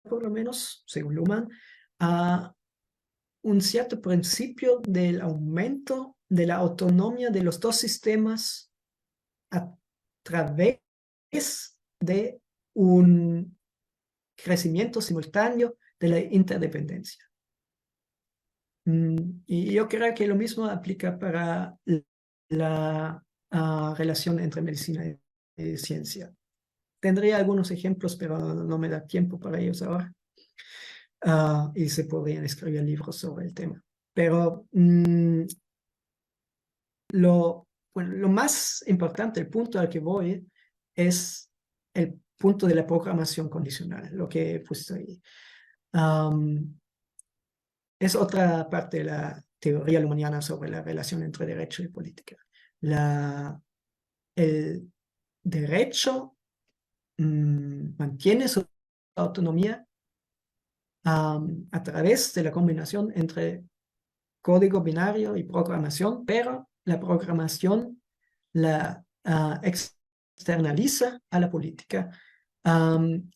por lo menos, según Luhmann, a un cierto principio del aumento de la autonomía de los dos sistemas a través de un crecimiento simultáneo de la interdependencia. Y yo creo que lo mismo aplica para la relación entre medicina y ciencia. Tendría algunos ejemplos, pero no me da tiempo para ellos ahora. Y se podrían escribir libros sobre el tema. Pero lo más importante, el punto al que voy, es el punto de la programación condicional, lo que he puesto ahí. Es otra parte de la teoría luhmanniana sobre la relación entre derecho y política. El derecho mantiene su autonomía a través de la combinación entre código binario y programación, pero la programación la externaliza a la política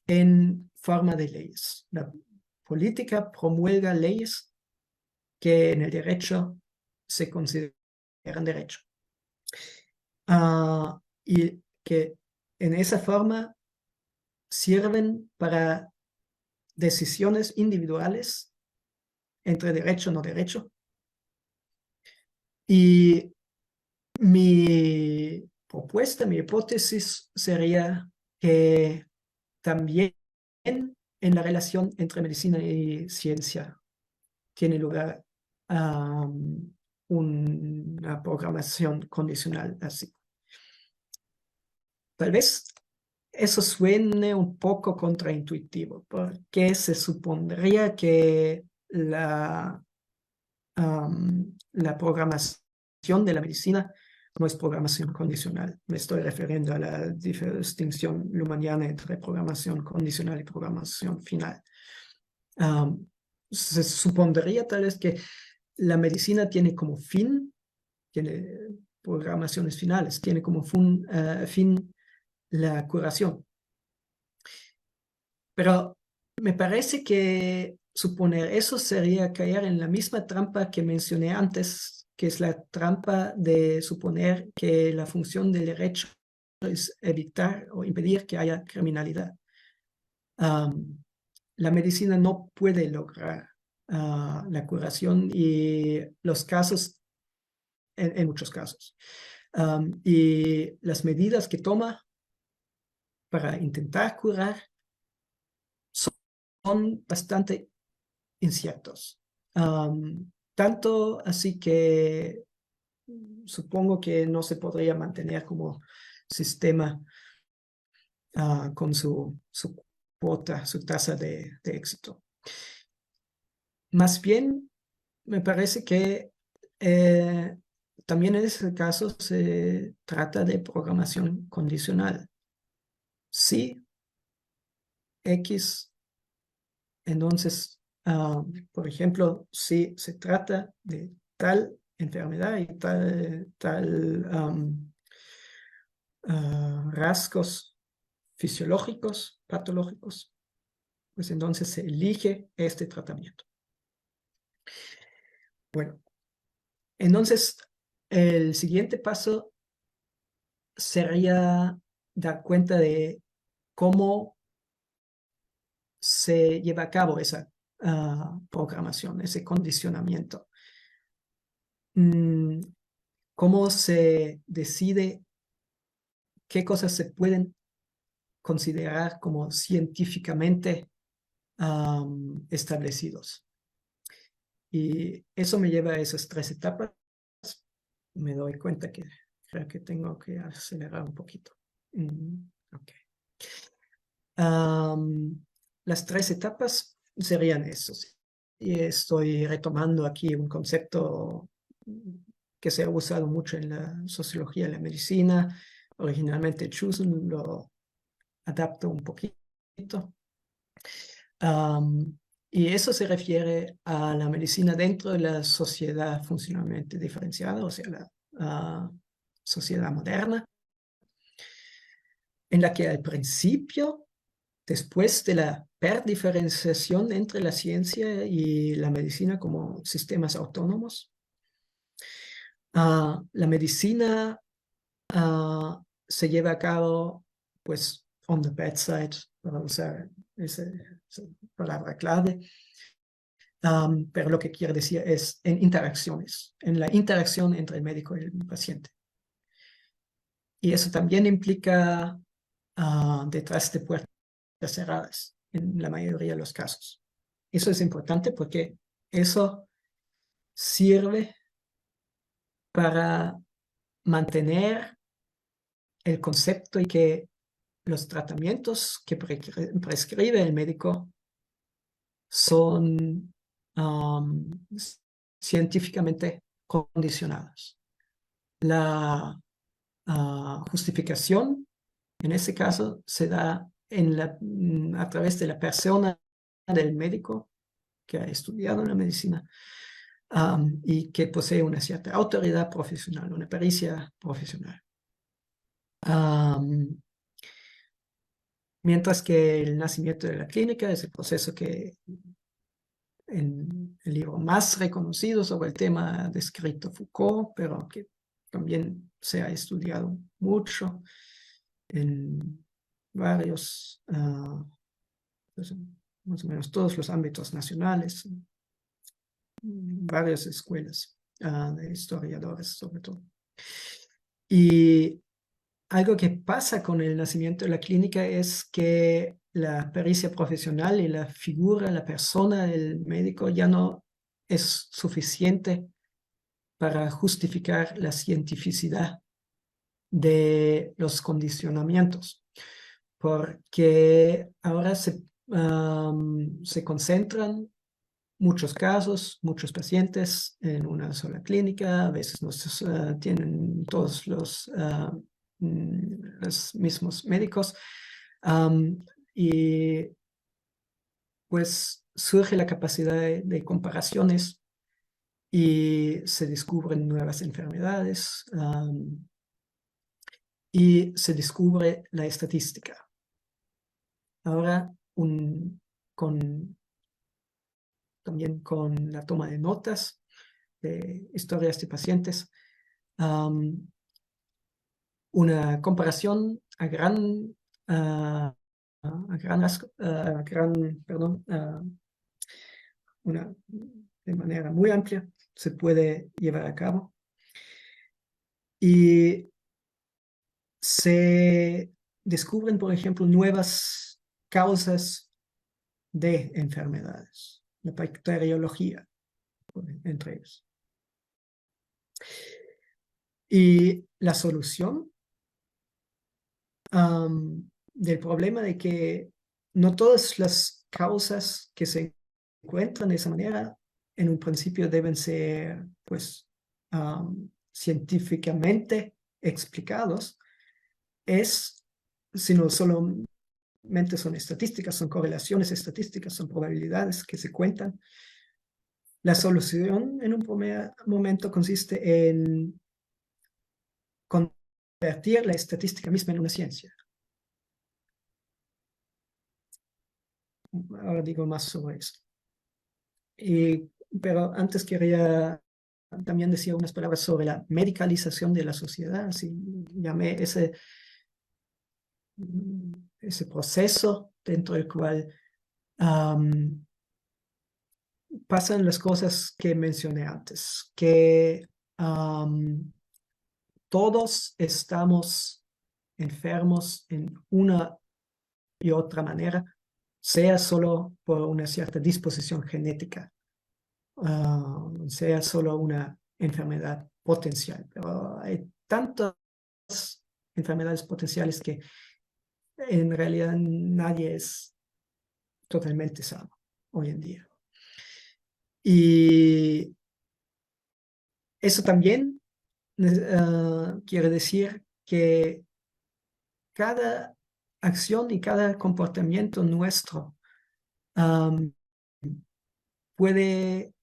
en forma de leyes. La política promulga leyes que en el derecho se consideran derecho. Y que en esa forma sirven para decisiones individuales entre derecho y no derecho. Y mi propuesta, mi hipótesis sería que también en la relación entre medicina y ciencia tiene lugar una programación condicional así. Tal vez eso suene un poco contraintuitivo, porque se supondría que la programación de la medicina no es programación condicional. Me estoy refiriendo a la distinción luhmanniana entre programación condicional y programación final. Se supondría tal vez que la medicina tiene como fin, tiene programaciones finales, tiene como fin la curación. Pero me parece que suponer eso sería caer en la misma trampa que mencioné antes, que es la trampa de suponer que la función del derecho es evitar o impedir que haya criminalidad. la medicina no puede lograr la curación y los casos, en muchos casos, y las medidas que toma para intentar curar son bastante inciertos. Tanto así que supongo que no se podría mantener como sistema con su cuota, su tasa de éxito. Más bien, me parece que también en ese caso se trata de programación condicional. Si X, entonces, por ejemplo, si se trata de tal enfermedad y tal rasgos fisiológicos, patológicos, pues entonces se elige este tratamiento. Bueno, entonces el siguiente paso sería dar cuenta de cómo se lleva a cabo esa programación, ese condicionamiento. Cómo se decide qué cosas se pueden considerar como científicamente establecidos. Y eso me lleva a esas 3 etapas. Me doy cuenta que creo que tengo que acelerar un poquito. Okay. Las 3 etapas serían esos. Y estoy retomando aquí un concepto que se ha usado mucho en la sociología y la medicina. Originalmente Chusen lo adapto un poquito. Y eso se refiere a la medicina dentro de la sociedad funcionalmente diferenciada, o sea, la sociedad moderna, en la que al principio, después de la diferenciación entre la ciencia y la medicina como sistemas autónomos, la medicina se lleva a cabo, pues, on the bedside, para usar esa palabra clave, pero lo que quiere decir es en interacciones, en la interacción entre el médico y el paciente. Y eso también implica detrás de puertas cerradas en la mayoría de los casos. Eso es importante porque eso sirve para mantener el concepto y que los tratamientos que prescribe el médico son científicamente condicionados. La justificación, en ese caso, se da a través de la persona del médico que ha estudiado la medicina y que posee una cierta autoridad profesional, una pericia profesional. Mientras que el nacimiento de la clínica es el proceso que en el libro más reconocido sobre el tema descrito Foucault, pero que también se ha estudiado mucho en varios, pues, más o menos todos los ámbitos nacionales, varias escuelas de historiadores sobre todo. Y algo que pasa con el nacimiento de la clínica es que la pericia profesional y la figura, la persona del médico ya no es suficiente para justificar la cientificidad de los condicionamientos, porque ahora se concentran muchos casos, muchos pacientes en una sola clínica, a veces no tienen todos los mismos médicos, y pues surge la capacidad de comparaciones y se descubren nuevas enfermedades y se descubre la estadística. Ahora, también con la toma de notas de historias de pacientes, una comparación a gran de manera muy amplia se puede llevar a cabo. Y se descubren, por ejemplo, nuevas causas de enfermedades, la bacteriología, entre ellos. Y la solución del problema de que no todas las causas que se encuentran de esa manera en un principio deben ser, pues, científicamente explicados, sino solamente son estadísticas, son correlaciones estadísticas, son probabilidades que se cuentan. La solución en un primer momento consiste en convertir la estadística misma en una ciencia. Ahora digo más sobre eso. Pero antes quería también decir unas palabras sobre la medicalización de la sociedad, así llamé ese proceso dentro del cual pasan las cosas que mencioné antes, que todos estamos enfermos en una y otra manera, sea solo por una cierta disposición genética, sea solo una enfermedad potencial. Pero hay tantas enfermedades potenciales que en realidad nadie es totalmente sano hoy en día. Y eso también quiere decir que cada acción y cada comportamiento nuestro puede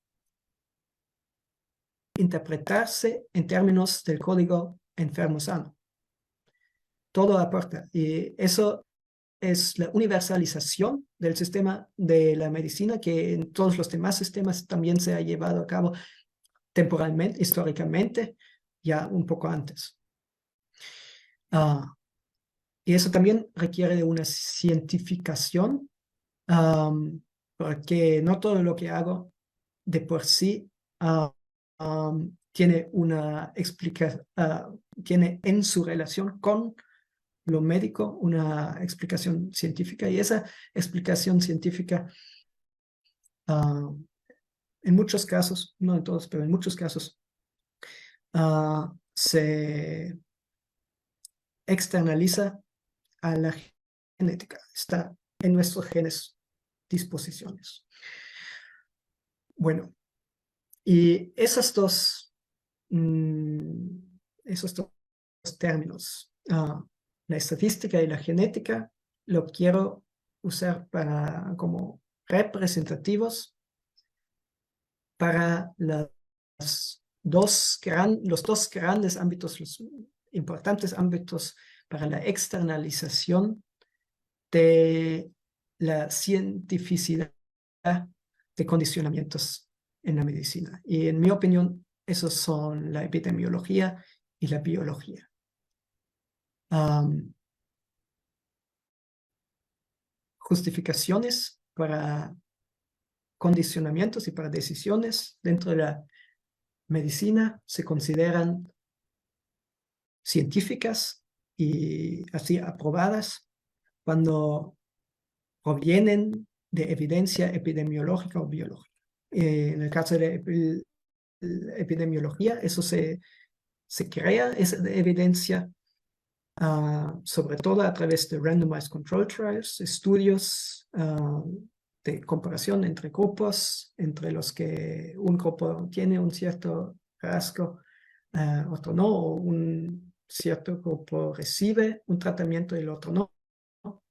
interpretarse en términos del código enfermo-sano. Todo aporta. Y eso es la universalización del sistema de la medicina, que en todos los demás sistemas también se ha llevado a cabo temporalmente, históricamente, ya un poco antes. Y eso también requiere de una cientificación, porque no todo lo que hago de por sí tiene una explicación, tiene en su relación con lo médico una explicación científica, y esa explicación científica en muchos casos, no en todos, pero en muchos casos se externaliza a la genética, está en nuestros genes, disposiciones. Bueno, y esos dos términos, la estadística y la genética, lo quiero usar como representativos para los dos grandes ámbitos, los importantes ámbitos para la externalización de la cientificidad de condicionamientos en la medicina. Y en mi opinión, esos son la epidemiología y la biología. Justificaciones para condicionamientos y para decisiones dentro de la medicina se consideran científicas y así aprobadas cuando provienen de evidencia epidemiológica o biológica. En el caso de la epidemiología, eso se crea esa evidencia sobre todo a través de randomized control trials, estudios de comparación entre grupos, entre los que un grupo tiene un cierto rasgo, otro no, o un cierto grupo recibe un tratamiento y el otro no,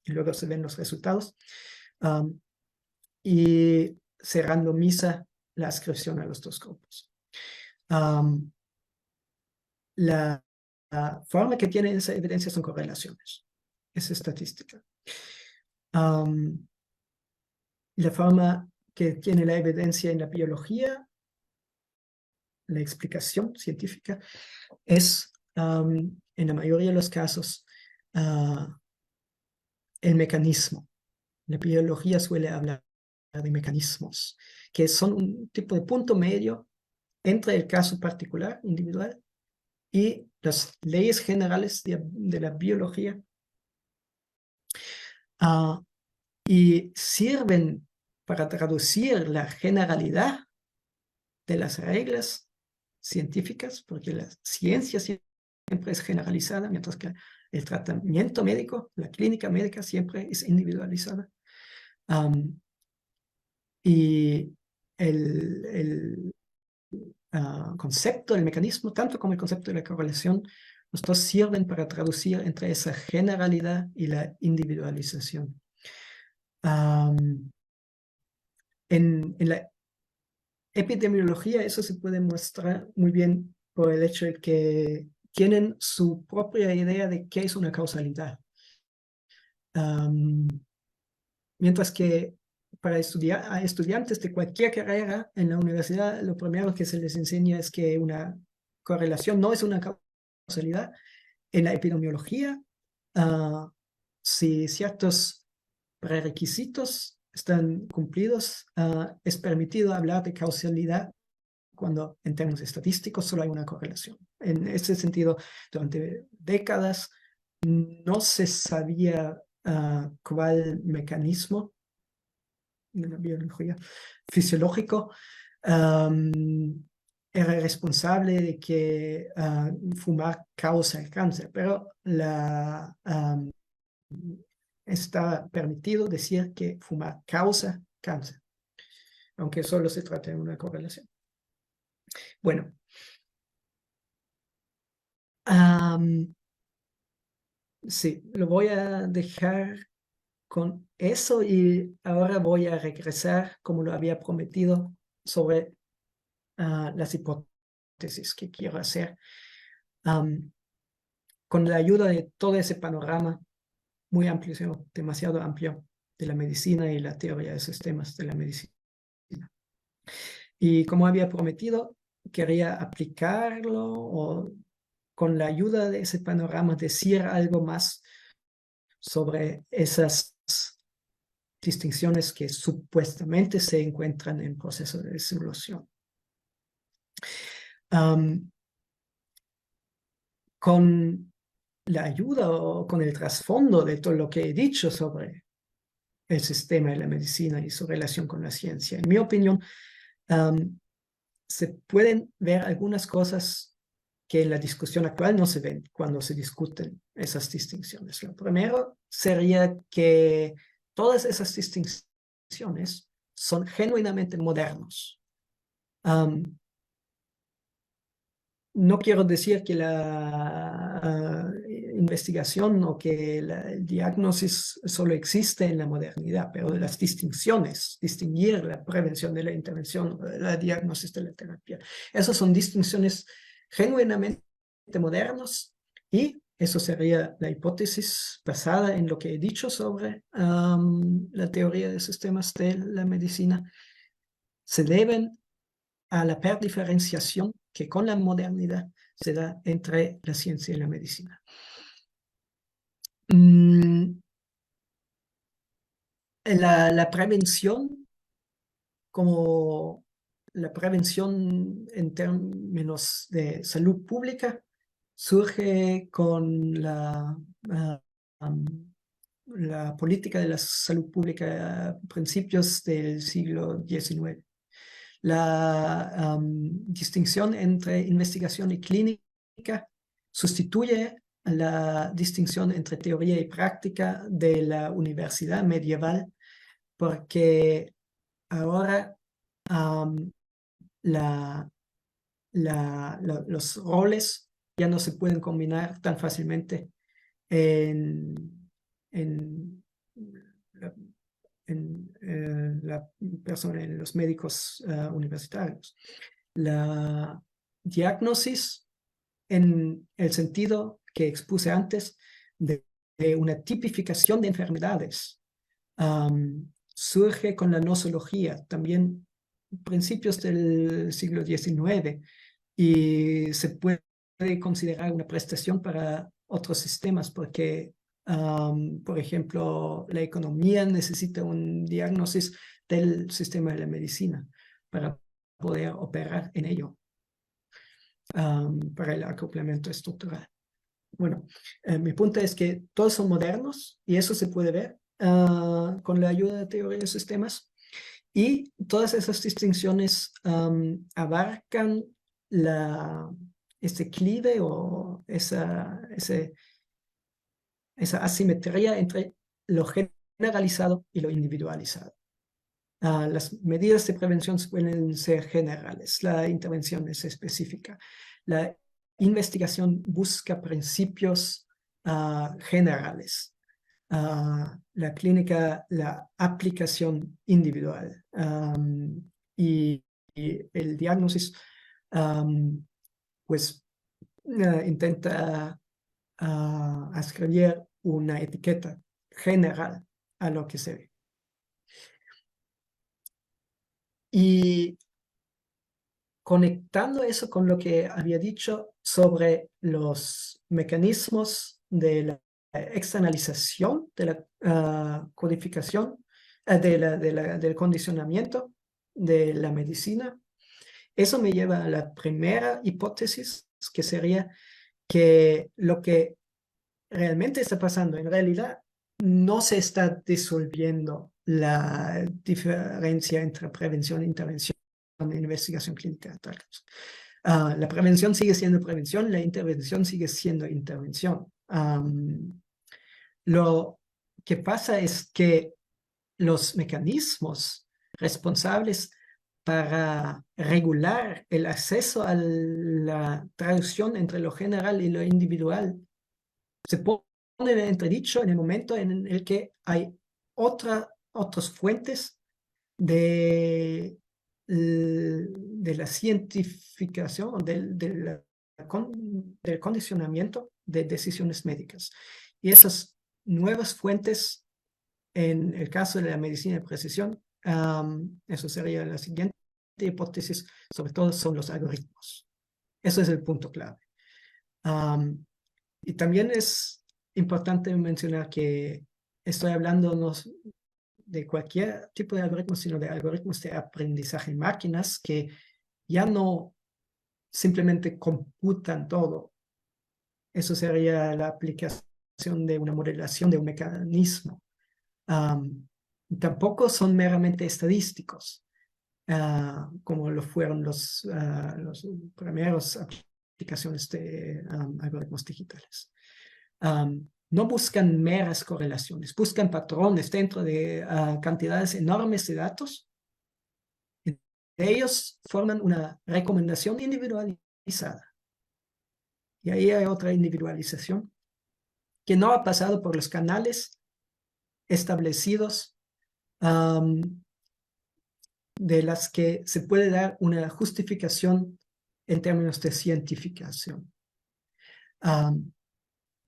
y luego se ven los resultados. Y se randomiza la ascripción a los dos grupos. La forma que tiene esa evidencia son correlaciones, es estadística. La forma que tiene la evidencia en la biología, la explicación científica, es en la mayoría de los casos el mecanismo. La biología suele hablar de mecanismos, que son un tipo de punto medio entre el caso particular, individual, y las leyes generales de la biología, y sirven para traducir la generalidad de las reglas científicas, porque la ciencia siempre es generalizada, mientras que el tratamiento médico, la clínica médica siempre es individualizada. Y el concepto, el mecanismo, tanto como el concepto de la correlación, los dos sirven para traducir entre esa generalidad y la individualización. En la epidemiología eso se puede mostrar muy bien por el hecho de que tienen su propia idea de qué es una causalidad. Mientras que para a estudiantes de cualquier carrera en la universidad, lo primero que se les enseña es que una correlación no es una causalidad. En la epidemiología, si ciertos prerequisitos están cumplidos, es permitido hablar de causalidad cuando en términos estadísticos solo hay una correlación. En ese sentido, durante décadas no se sabía cuál mecanismo de la biología fisiológico era responsable de que fumar causa el cáncer, pero está permitido decir que fumar causa cáncer, aunque solo se trata de una correlación. Bueno, sí, lo voy a dejar con eso y ahora voy a regresar, como lo había prometido, sobre las hipótesis que quiero hacer. Con la ayuda de todo ese panorama muy amplio, demasiado amplio, de la medicina y la teoría de sistemas de la medicina. Y como había prometido, quería aplicarlo o con la ayuda de ese panorama decir algo más sobre esas distinciones que supuestamente se encuentran en proceso de disolución. Con la ayuda o con el trasfondo de todo lo que he dicho sobre el sistema de la medicina y su relación con la ciencia, en mi opinión, se pueden ver algunas cosas que en la discusión actual no se ven cuando se discuten esas distinciones. Lo primero sería que todas esas distinciones son genuinamente modernos. No quiero decir que la investigación o que el diagnóstico solo existe en la modernidad, pero las distinciones, distinguir la prevención de la intervención, la diagnóstico de la terapia, esas son distinciones genuinamente modernas y eso sería la hipótesis basada en lo que he dicho sobre la teoría de sistemas de la medicina. Se deben a la perdiferenciación que con la modernidad se da entre la ciencia y la medicina. La prevención, como la prevención en términos de salud pública, surge con la política de la salud pública a principios del siglo XIX. La distinción entre investigación y clínica sustituye la distinción entre teoría y práctica de la universidad medieval, porque ahora los roles ya no se pueden combinar tan fácilmente en los médicos universitarios. La diagnosis, en el sentido que expuse antes, de una tipificación de enfermedades, surge con la nosología, también principios del siglo XIX, y se puede considerar una prestación para otros sistemas, porque Por ejemplo, la economía necesita un diagnóstico del sistema de la medicina para poder operar en ello, para el acoplamiento estructural. Bueno, mi punto es que todos son modernos y eso se puede ver con la ayuda de teoría de sistemas, y todas esas distinciones abarcan ese clive o esa asimetría entre lo generalizado y lo individualizado. Las medidas de prevención pueden ser generales, la intervención es específica. La investigación busca principios generales. La clínica, la aplicación individual. Y el diagnóstico, pues, intenta escribir una etiqueta general a lo que se ve. Y conectando eso con lo que había dicho sobre los mecanismos de la externalización, de la codificación, del condicionamiento de la medicina, eso me lleva a la primera hipótesis, que sería que lo que realmente está pasando en realidad no se está disolviendo la diferencia entre prevención e intervención en investigación clínica. La prevención sigue siendo prevención, la intervención sigue siendo intervención. Lo que pasa es que los mecanismos responsables para regular el acceso a la traducción entre lo general y lo individual se ponen en entredicho en el momento en el que hay otras fuentes de la cientificación, del condicionamiento de decisiones médicas. Y esas nuevas fuentes, en el caso de la medicina de precisión, eso sería la siguiente hipótesis, sobre todo son los algoritmos. Eso es el punto clave. Y también es importante mencionar que estoy hablando no de cualquier tipo de algoritmos, sino de algoritmos de aprendizaje en máquinas que ya no simplemente computan todo. Eso sería la aplicación de una modelación de un mecanismo. Tampoco son meramente estadísticos, como lo fueron los primeros aplicaciones de algoritmos digitales. No buscan meras correlaciones, buscan patrones dentro de cantidades enormes de datos. Ellos forman una recomendación individualizada. Y ahí hay otra individualización que no ha pasado por los canales establecidos de las que se puede dar una justificación en términos de cientificación.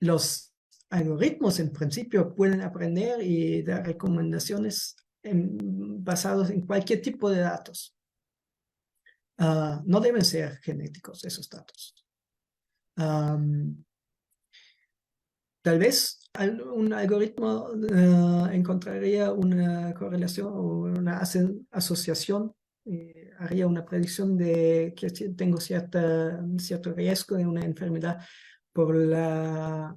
Los algoritmos en principio pueden aprender y dar recomendaciones basados en cualquier tipo de datos. No deben ser genéticos esos datos. Tal vez un algoritmo encontraría una correlación o una asociación, haría una predicción de que tengo cierto riesgo de una enfermedad por la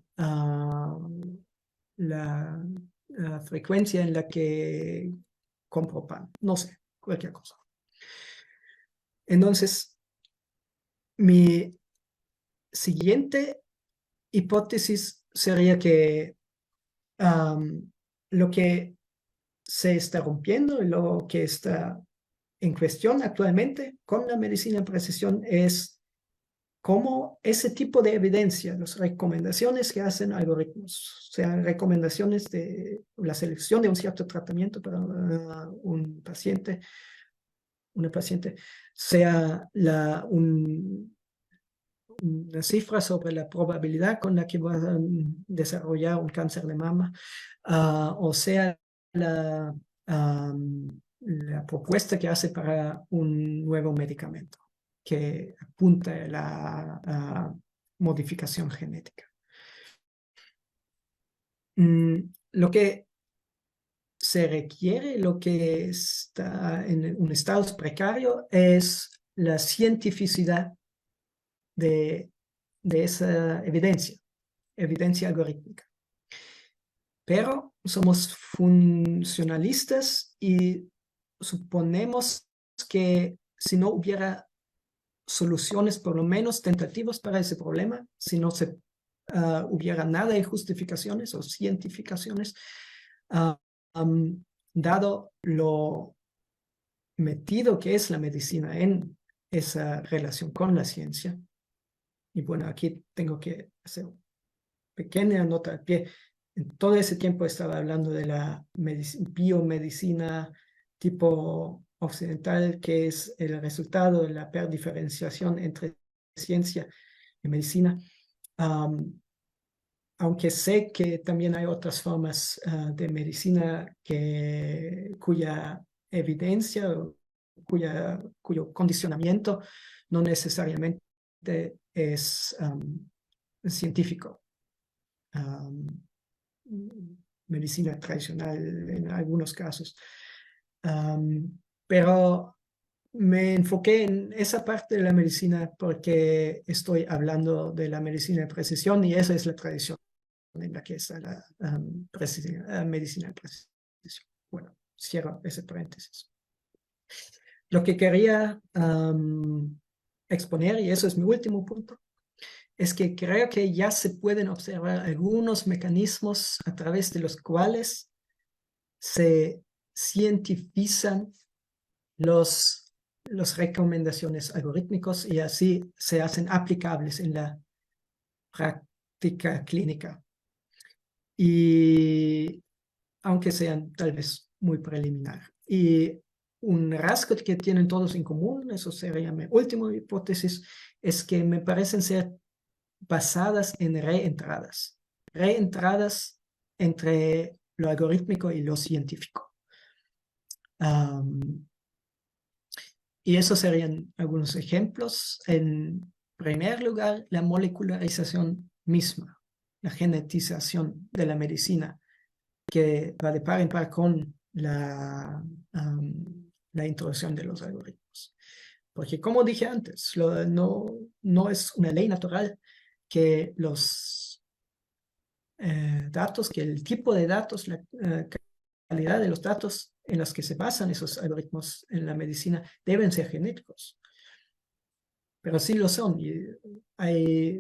frecuencia en la que compro pan. No sé, cualquier cosa. Entonces, mi siguiente hipótesis sería que lo que se está rompiendo y lo que está en cuestión actualmente con la medicina de precisión es cómo ese tipo de evidencia, las recomendaciones que hacen algoritmos, sean recomendaciones de la selección de un cierto tratamiento para un paciente, una paciente, sea una cifra sobre la probabilidad con la que va a desarrollar un cáncer de mama, o sea, la propuesta que hace para un nuevo medicamento que apunta a la modificación genética. lo que se requiere, lo que está en un estado precario, es la cientificidad de esa evidencia algorítmica. Pero somos funcionalistas y suponemos que si no hubiera soluciones por lo menos tentativas para ese problema, si no se hubiera nada de justificaciones o cientificaciones, dado lo metido que es la medicina en esa relación con la ciencia. Y bueno, aquí tengo que hacer una pequeña nota al pie. En todo ese tiempo estaba hablando de la biomedicina tipo occidental, que es el resultado de la perdiferenciación entre ciencia y medicina. Aunque sé que también hay otras formas de medicina cuya evidencia, cuyo condicionamiento no necesariamente es científico. Medicina tradicional en algunos casos. Pero me enfoqué en esa parte de la medicina porque estoy hablando de la medicina de precisión y esa es la tradición en la que está la medicina de precisión. Bueno, cierro ese paréntesis. Lo que quería exponer, y eso es mi último punto, es que creo que ya se pueden observar algunos mecanismos a través de los cuales se cientifican las recomendaciones algorítmicas y así se hacen aplicables en la práctica clínica. Y aunque sean tal vez muy preliminar. Y un rasgo que tienen todos en común, eso sería mi última hipótesis, es que me parecen ser basadas en reentradas entre lo algorítmico y lo científico. Y esos serían algunos ejemplos. En primer lugar, la molecularización misma, la genetización de la medicina, que va de par en par con la introducción de los algoritmos. Porque como dije antes, no es una ley natural que los datos, que el tipo de datos, la calidad de los datos en los que se basan esos algoritmos en la medicina deben ser genéticos. Pero sí lo son. Y hay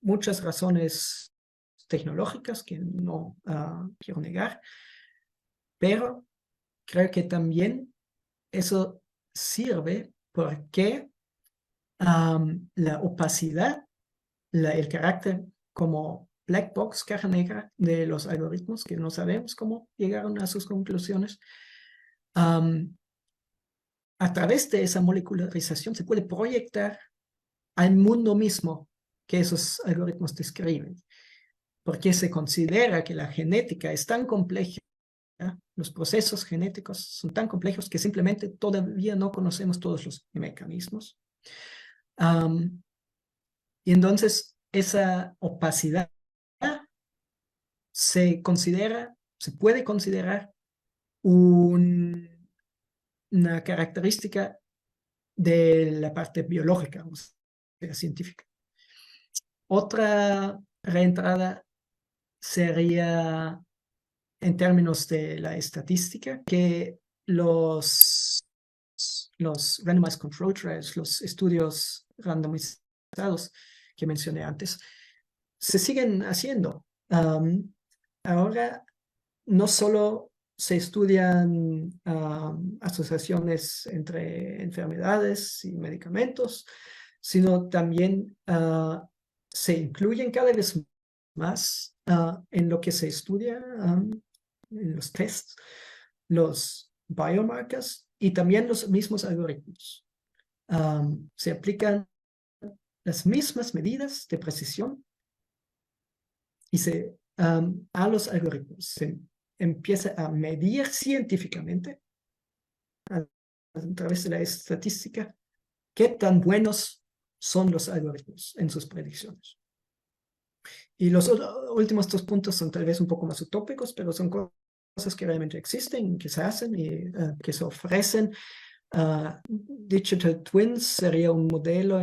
muchas razones tecnológicas que no quiero negar, pero creo que también eso sirve porque la opacidad, el carácter como black box, caja negra de los algoritmos, que no sabemos cómo llegaron a sus conclusiones, a través de esa molecularización se puede proyectar al mundo mismo que esos algoritmos describen, porque se considera que la genética es tan compleja, los procesos genéticos son tan complejos que simplemente todavía no conocemos todos los mecanismos. Y entonces esa opacidad se puede considerar una característica de la parte biológica, o sea, científica. Otra reentrada sería en términos de la estadística, que los randomized control trials, los estudios randomizados que mencioné antes, se siguen haciendo. Ahora no solo se estudian asociaciones entre enfermedades y medicamentos, sino también se incluyen cada vez más en lo que se estudia, en los tests, los biomarkers y también los mismos algoritmos. Se aplican las mismas medidas de precisión y a los algoritmos se empieza a medir científicamente a través de la estadística qué tan buenos son los algoritmos en sus predicciones. Y los últimos dos puntos son tal vez un poco más utópicos, pero son cosas que realmente existen, que se hacen y que se ofrecen. Digital Twins sería un modelo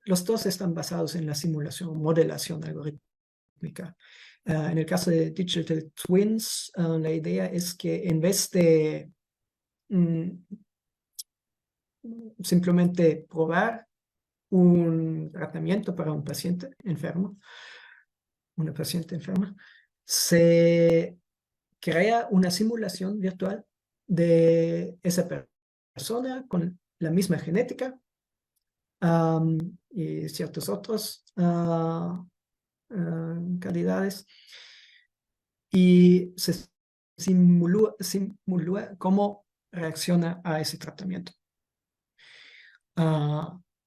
los dos están basados en la simulación, modelación algorítmica. En el caso de Digital Twins, la idea es que en vez de simplemente probar un tratamiento para un paciente enfermo, una paciente enferma, se crea una simulación virtual de esa persona con la misma genética y ciertas otras calidades, y se simuló cómo reacciona a ese tratamiento.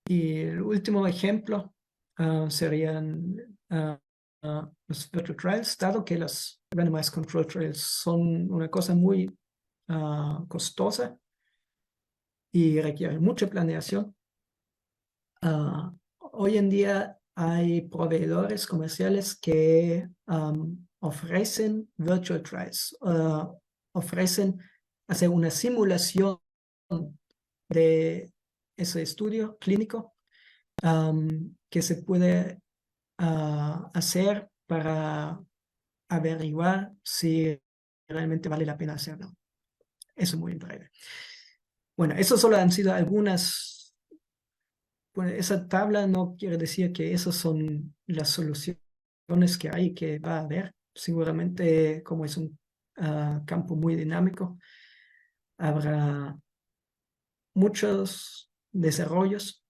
Y el último ejemplo serían los virtual trials, dado que los randomized control trials son una cosa muy costosa y requieren mucha planeación. Hoy en día hay proveedores comerciales que ofrecen virtual trials, ofrecen hacer una simulación de ese estudio clínico que se puede hacer para averiguar si realmente vale la pena hacerlo. Eso es muy breve. Bueno, eso solo han sido algunas. Bueno, esa tabla no quiere decir que esas son las soluciones que hay, que va a haber. Seguramente, como es un campo muy dinámico, habrá muchos desarrollos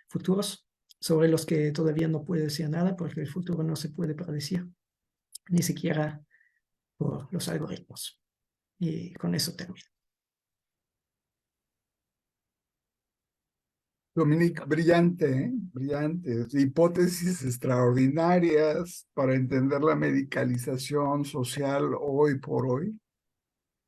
futuros sobre los que todavía no puedo decir nada, porque el futuro no se puede predecir, ni siquiera por los algoritmos. Y con eso termino. Dominique, brillante, ¿eh? Brillante. Hipótesis extraordinarias para entender la medicalización social hoy por hoy.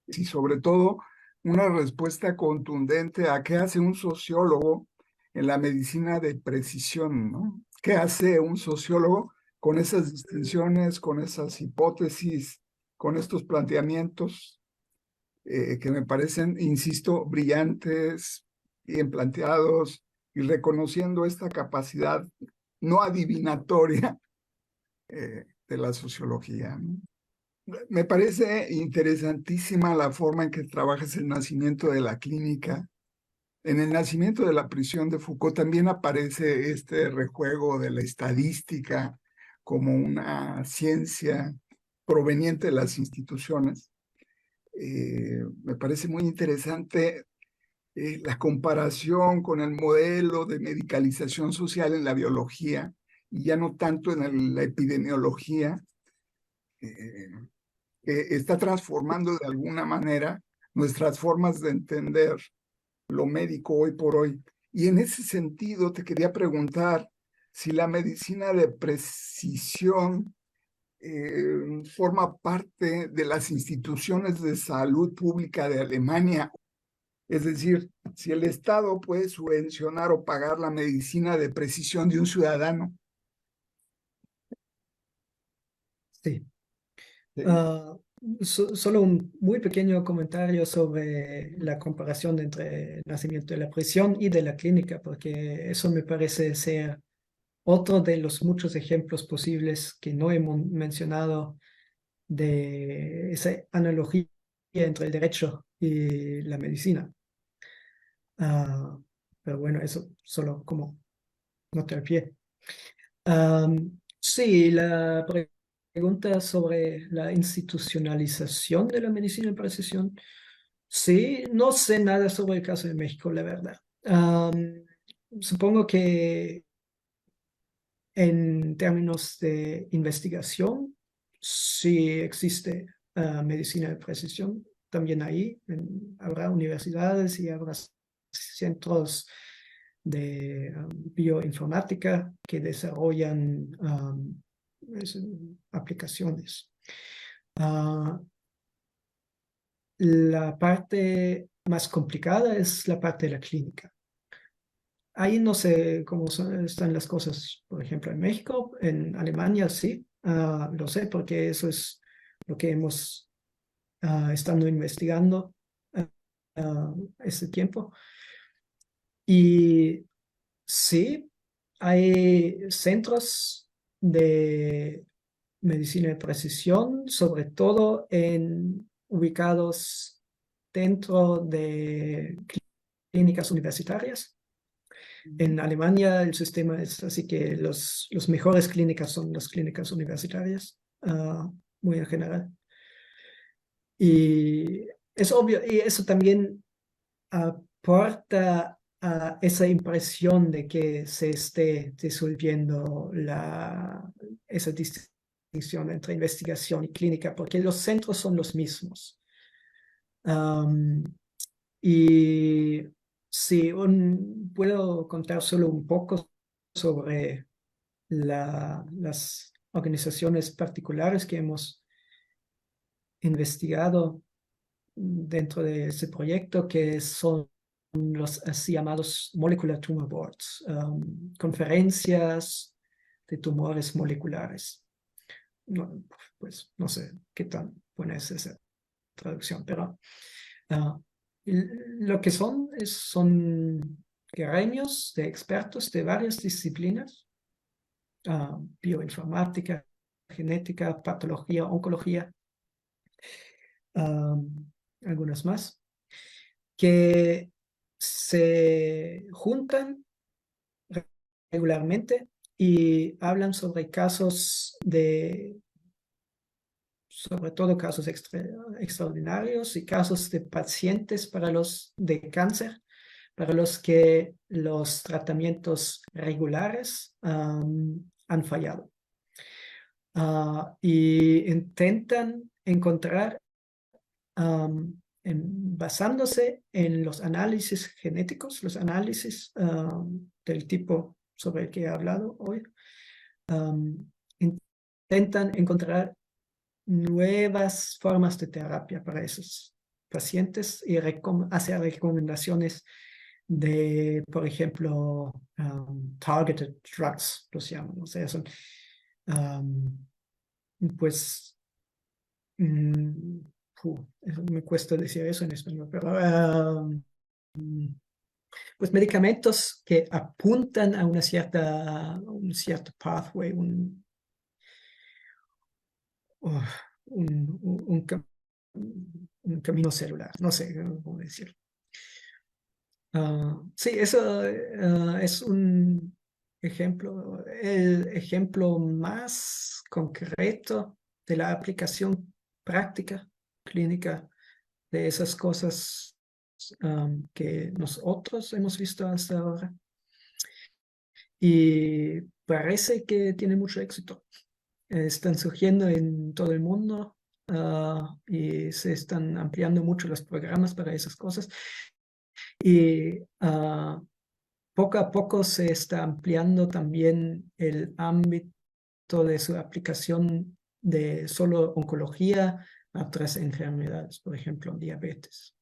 Y sobre todo, una respuesta contundente a qué hace un sociólogo en la medicina de precisión, ¿no? ¿Qué hace un sociólogo con esas distinciones, con esas hipótesis, con estos planteamientos que me parecen, insisto, brillantes, bien planteados y reconociendo esta capacidad no adivinatoria de la sociología, ¿no? Me parece interesantísima la forma en que trabajas el nacimiento de la clínica. En el nacimiento de la prisión de Foucault también aparece este rejuego de la estadística como una ciencia proveniente de las instituciones. Me parece muy interesante la comparación con el modelo de medicalización social en la biología y ya no tanto en la epidemiología, que está transformando de alguna manera nuestras formas de entender lo médico hoy por hoy. Y en ese sentido te quería preguntar si la medicina de precisión forma parte de las instituciones de salud pública de Alemania. Es decir, si el Estado puede subvencionar o pagar la medicina de precisión de un ciudadano. Sí. ¿Sí? Solo un muy pequeño comentario sobre la comparación entre el nacimiento de la prisión y de la clínica, porque eso me parece ser otro de los muchos ejemplos posibles que no hemos mencionado de esa analogía entre el derecho y la medicina. Pero bueno, eso solo como nota al pie. Sí, la pregunta sobre la institucionalización de la medicina de precisión. Sí, no sé nada sobre el caso de México, la verdad. Supongo que en términos de investigación, sí existe medicina de precisión. También ahí habrá universidades y habrá centros de bioinformática que desarrollan aplicaciones. La parte más complicada es la parte de la clínica. ahí no sé cómo están las cosas, por ejemplo, en México, en Alemania sí, lo sé porque eso es lo que hemos estado investigando ese tiempo. Y sí, hay centros de medicina de precisión, sobre todo ubicados dentro de clínicas universitarias. En Alemania el sistema es así que los mejores clínicas son las clínicas universitarias, muy en general. Y es obvio, y eso también aporta a esa impresión de que se esté disolviendo esa distinción entre investigación y clínica, porque los centros son los mismos. Y sí, puedo contar solo un poco sobre las organizaciones particulares que hemos investigado dentro de ese proyecto, que son los así llamados Molecular Tumor Boards, conferencias de tumores moleculares. No, pues no sé qué tan buena es esa traducción, pero lo que son gremios de expertos de varias disciplinas, bioinformática, genética, patología, oncología, algunas más, que se juntan regularmente y hablan sobre sobre todo casos extraordinarios y casos de pacientes de cáncer, para los que los tratamientos regulares han fallado. Y intentan encontrar, basándose en los análisis genéticos, los análisis del tipo sobre el que he hablado hoy, intentan encontrar nuevas formas de terapia para esos pacientes y hacer recomendaciones de, por ejemplo, targeted drugs, los llaman. O sea, son, pues, me cuesta decir eso en español, pero pues medicamentos que apuntan a un cierto pathway, un camino celular, no sé cómo decirlo. Sí, eso es un ejemplo, el ejemplo más concreto de la aplicación práctica clínica de esas cosas que nosotros hemos visto hasta ahora. Y parece que tiene mucho éxito. Están surgiendo en todo el mundo y se están ampliando mucho los programas para esas cosas. Y poco a poco se está ampliando también el ámbito de su aplicación de solo oncología a otras enfermedades, por ejemplo, diabetes.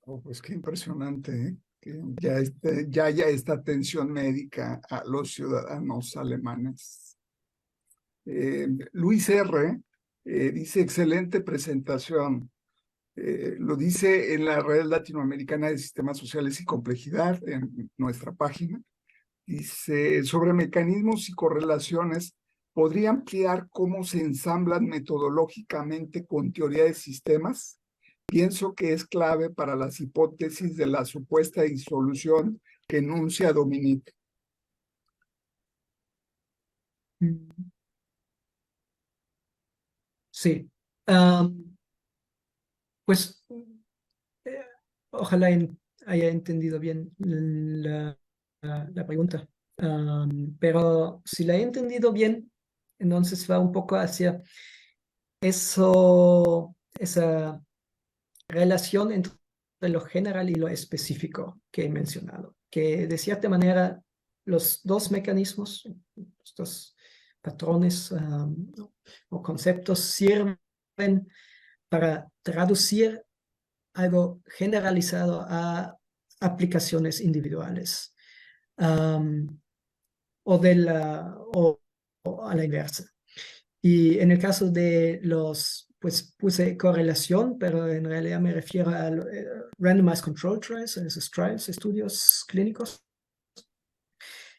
Oh, pues qué impresionante, ¿eh? Que ya haya esta atención médica a los ciudadanos alemanes. Luis R. Dice, excelente presentación. Lo dice en la Red Latinoamericana de Sistemas Sociales y Complejidad, en nuestra página. Dice, sobre mecanismos y correlaciones, ¿podría ampliar cómo se ensamblan metodológicamente con teoría de sistemas? Pienso que es clave para las hipótesis de la supuesta disolución que enuncia Dominique. Sí. Pues eh, ojalá haya entendido bien la pregunta. Pero si la he entendido bien, entonces va un poco hacia esa relación entre lo general y lo específico que he mencionado, que de cierta manera los dos mecanismos, los dos patrones o conceptos sirven para traducir algo generalizado a aplicaciones individuales, o a la inversa. Y en el caso de los, pues puse correlación, pero en realidad me refiero a randomized control trials, esos trials, estudios clínicos,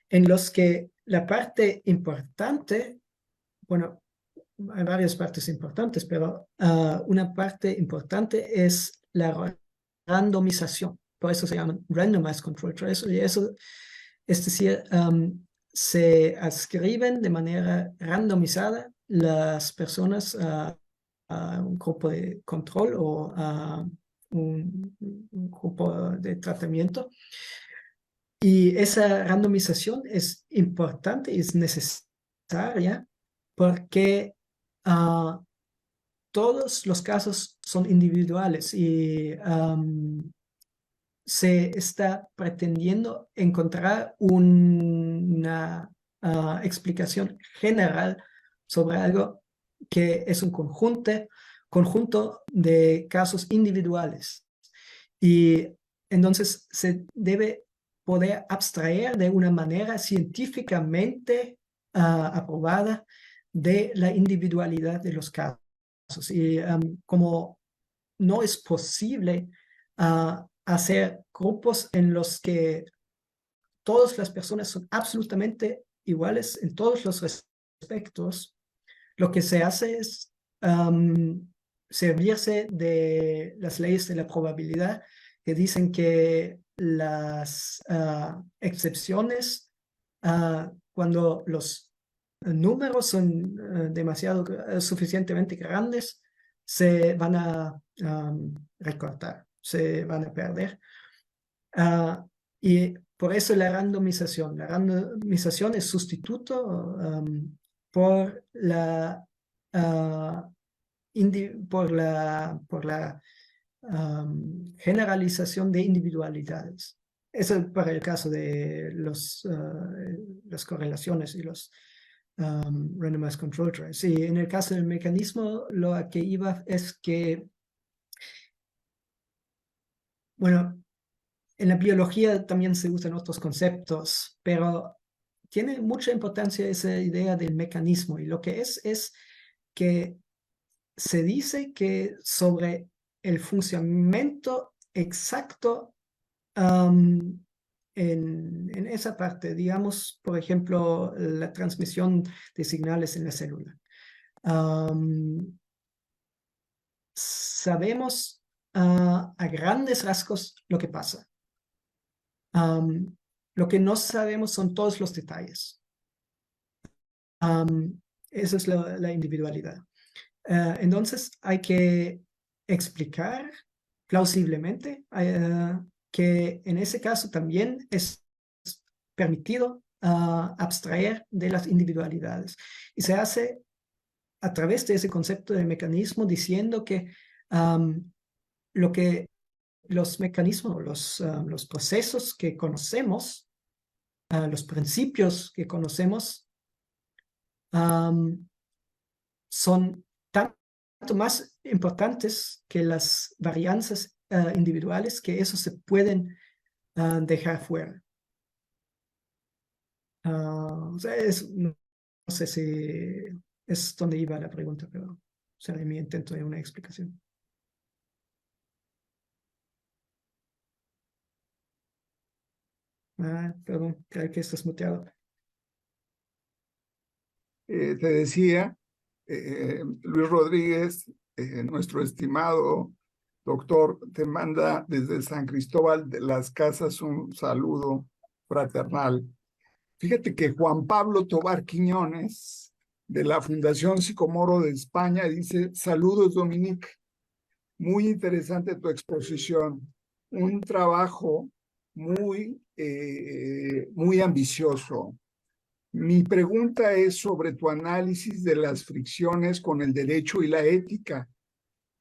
en los que la parte importante, bueno, hay varias partes importantes, pero una parte importante es la randomización. Por eso se llaman randomized control trials. Y eso, es decir, se adscriben de manera randomizada las personas a un grupo de control o a un grupo de tratamiento. Y esa randomización es importante y es necesaria porque todos los casos son individuales y se está pretendiendo encontrar una explicación general sobre algo que es un conjunto de casos individuales. Y entonces se debe poder abstraer de una manera científicamente aprobada de la individualidad de los casos. Y como no es posible hacer grupos en los que todas las personas son absolutamente iguales en todos los aspectos, lo que se hace es servirse de las leyes de la probabilidad que dicen que las excepciones, cuando los números son suficientemente grandes, se van a recortar, se van a perder. Y por eso la randomización. La randomización es sustituto por la generalización de individualidades. Eso es para el caso de las correlaciones y los randomized control trials. Y en el caso del mecanismo, lo que iba es que, bueno, en la biología también se usan otros conceptos, pero tiene mucha importancia esa idea del mecanismo. Y lo que es que se dice que sobre el funcionamiento exacto en esa parte, digamos, por ejemplo, la transmisión de señales en la célula. Sabemos a grandes rasgos lo que pasa. Lo que no sabemos son todos los detalles. Esa es la individualidad. Entonces hay que explicar plausiblemente que en ese caso también es permitido abstraer de las individualidades. Y se hace a través de ese concepto de mecanismo diciendo que lo que los mecanismos, los procesos que conocemos, los principios que conocemos, son tanto más importantes que las varianzas individuales, que eso se pueden dejar fuera. O sea, no sé si es donde iba la pregunta, pero será mi intento de una explicación. Perdón, creo que estás muteado. Te decía, Luis Rodríguez, nuestro estimado doctor, te manda desde San Cristóbal de las Casas un saludo fraternal. Fíjate que Juan Pablo Tobar Quiñones, de la Fundación Sicomoro de España, dice: saludos, Dominique, muy interesante tu exposición, un trabajo muy ambicioso. Mi pregunta es sobre tu análisis de las fricciones con el derecho y la ética,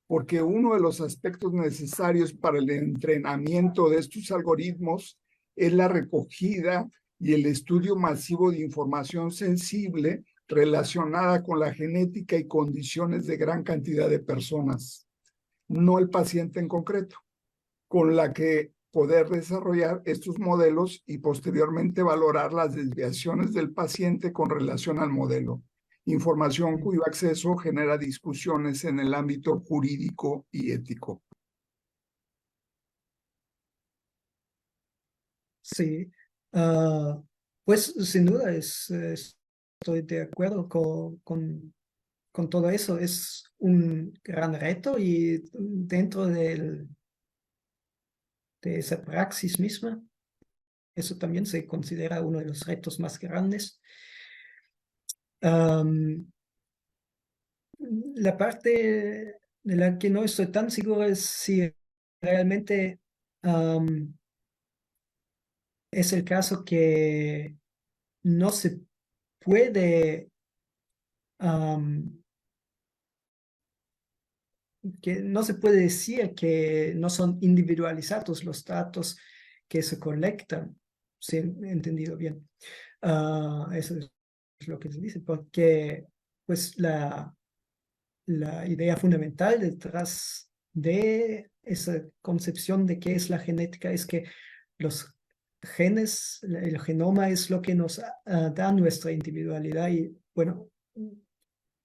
porque uno de los aspectos necesarios para el entrenamiento de estos algoritmos es la recogida y el estudio masivo de información sensible relacionada con la genética y condiciones de gran cantidad de personas, no el paciente en concreto. con la que poder desarrollar estos modelos y posteriormente valorar las desviaciones del paciente con relación al modelo. Información cuyo acceso genera discusiones en el ámbito jurídico y ético. Sí, pues sin duda estoy de acuerdo con todo eso. Es un gran reto y dentro de esa praxis misma, eso también se considera uno de los retos más grandes. La parte de la que no estoy tan seguro es si realmente es el caso que no se puede, que no se puede decir que no son individualizados los datos que se colectan, si he entendido bien. Eso es lo que se dice, porque pues la idea fundamental detrás de esa concepción de qué es la genética es que los genes, el genoma es lo que nos da nuestra individualidad y bueno,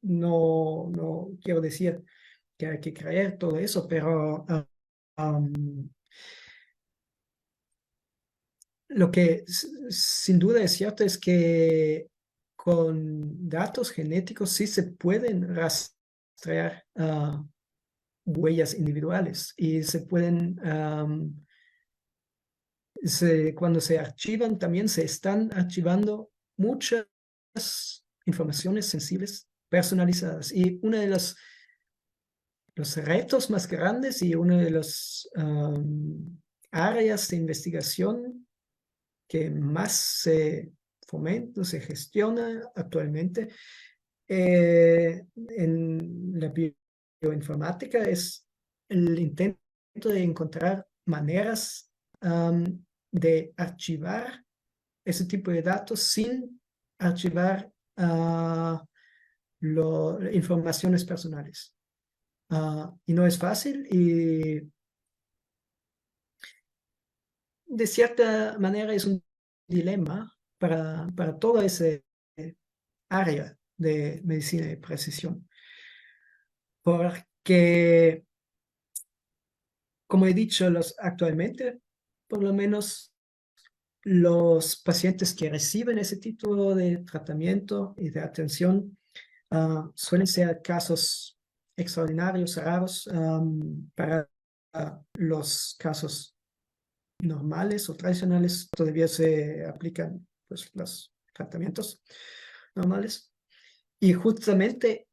no quiero decir que hay que creer todo eso, pero lo que sin duda es cierto es que con datos genéticos sí se pueden rastrear huellas individuales y se pueden, cuando se archivan, también se están archivando muchas informaciones sensibles, personalizadas. Y uno de los retos más grandes y una de las áreas de investigación que más se fomenta, se gestiona actualmente en la bioinformática es el intento de encontrar maneras de archivar ese tipo de datos sin archivar informaciones personales. Y no es fácil y de cierta manera es un dilema para toda esa área de medicina de precisión. Porque, como he dicho, actualmente, por lo menos los pacientes que reciben ese tipo de tratamiento y de atención suelen ser casos extraordinarios, raros, para los casos normales o tradicionales todavía se aplican pues, los tratamientos normales. Y justamente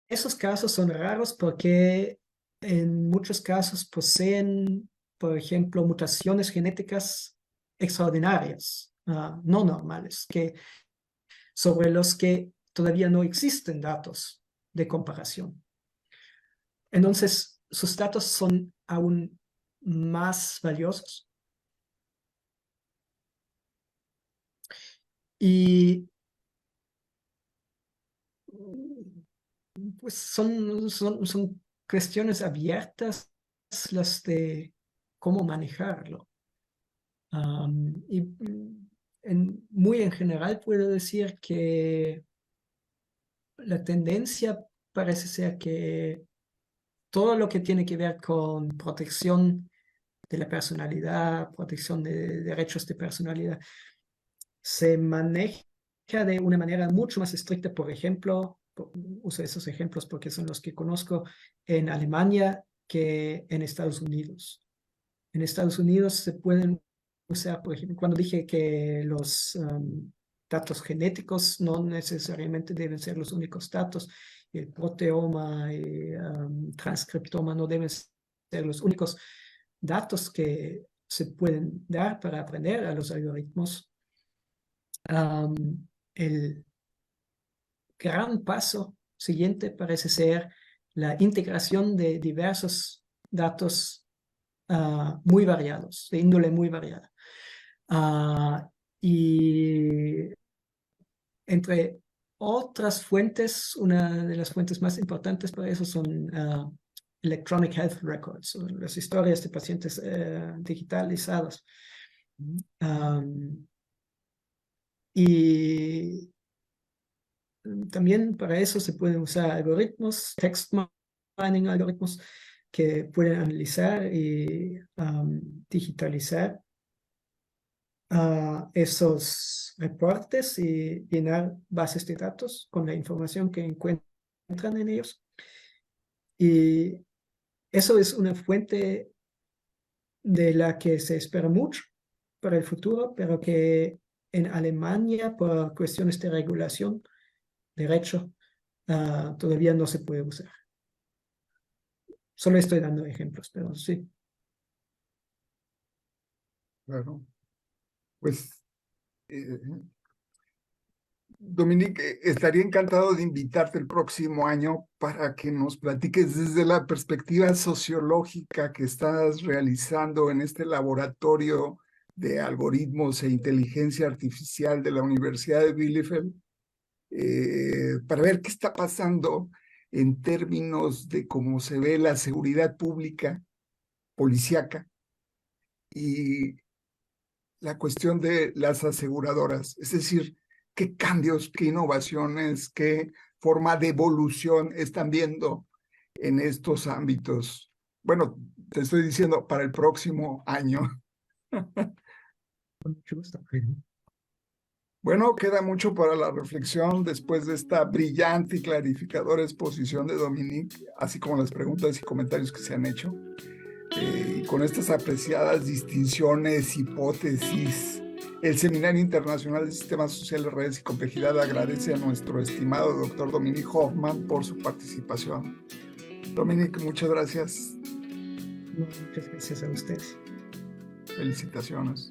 esos casos son raros porque en muchos casos poseen, por ejemplo, mutaciones genéticas extraordinarias, no normales, sobre los que todavía no existen datos de comparación. Entonces, sus datos son aún más valiosos. Y pues son cuestiones abiertas las de cómo manejarlo. Y muy en general puedo decir que la tendencia parece ser que todo lo que tiene que ver con protección de la personalidad, protección de derechos de personalidad, se maneja de una manera mucho más estricta. Por ejemplo, uso esos ejemplos porque son los que conozco, en Alemania que en Estados Unidos. En Estados Unidos se pueden usar, por ejemplo, cuando dije que los datos genéticos no necesariamente deben ser los únicos datos, el proteoma y transcriptoma no deben ser los únicos datos que se pueden dar para aprender a los algoritmos. El gran paso siguiente parece ser la integración de diversos datos muy variados, de índole muy variada. Y entre otras fuentes, una de las fuentes más importantes para eso son Electronic Health Records, las historias de pacientes digitalizadas. Y también para eso se pueden usar algoritmos, text mining algoritmos, que pueden analizar y digitalizar esos reportes y llenar bases de datos con la información que encuentran en ellos. Y eso es una fuente de la que se espera mucho para el futuro, pero que en Alemania, por cuestiones de regulación, derecho, todavía no se puede usar. Solo estoy dando ejemplos, pero sí. Claro. Pues, Dominique, estaría encantado de invitarte el próximo año para que nos platiques desde la perspectiva sociológica que estás realizando en este laboratorio de algoritmos e inteligencia artificial de la Universidad de Bielefeld, para ver qué está pasando en términos de cómo se ve la seguridad pública, policíaca, y la cuestión de las aseguradoras, es decir, qué cambios, qué innovaciones, qué forma de evolución están viendo en estos ámbitos. Bueno, te estoy diciendo para el próximo año. Con mucho gusto. Bueno, queda mucho para la reflexión después de esta brillante y clarificadora exposición de Dominique, así como las preguntas y comentarios que se han hecho. Y con estas apreciadas distinciones, hipótesis, el Seminario Internacional de Sistemas Sociales, Redes y Complejidad agradece a nuestro estimado doctor Dominique Hoffmann por su participación. Dominique, muchas gracias. Muchas gracias a ustedes. Felicitaciones.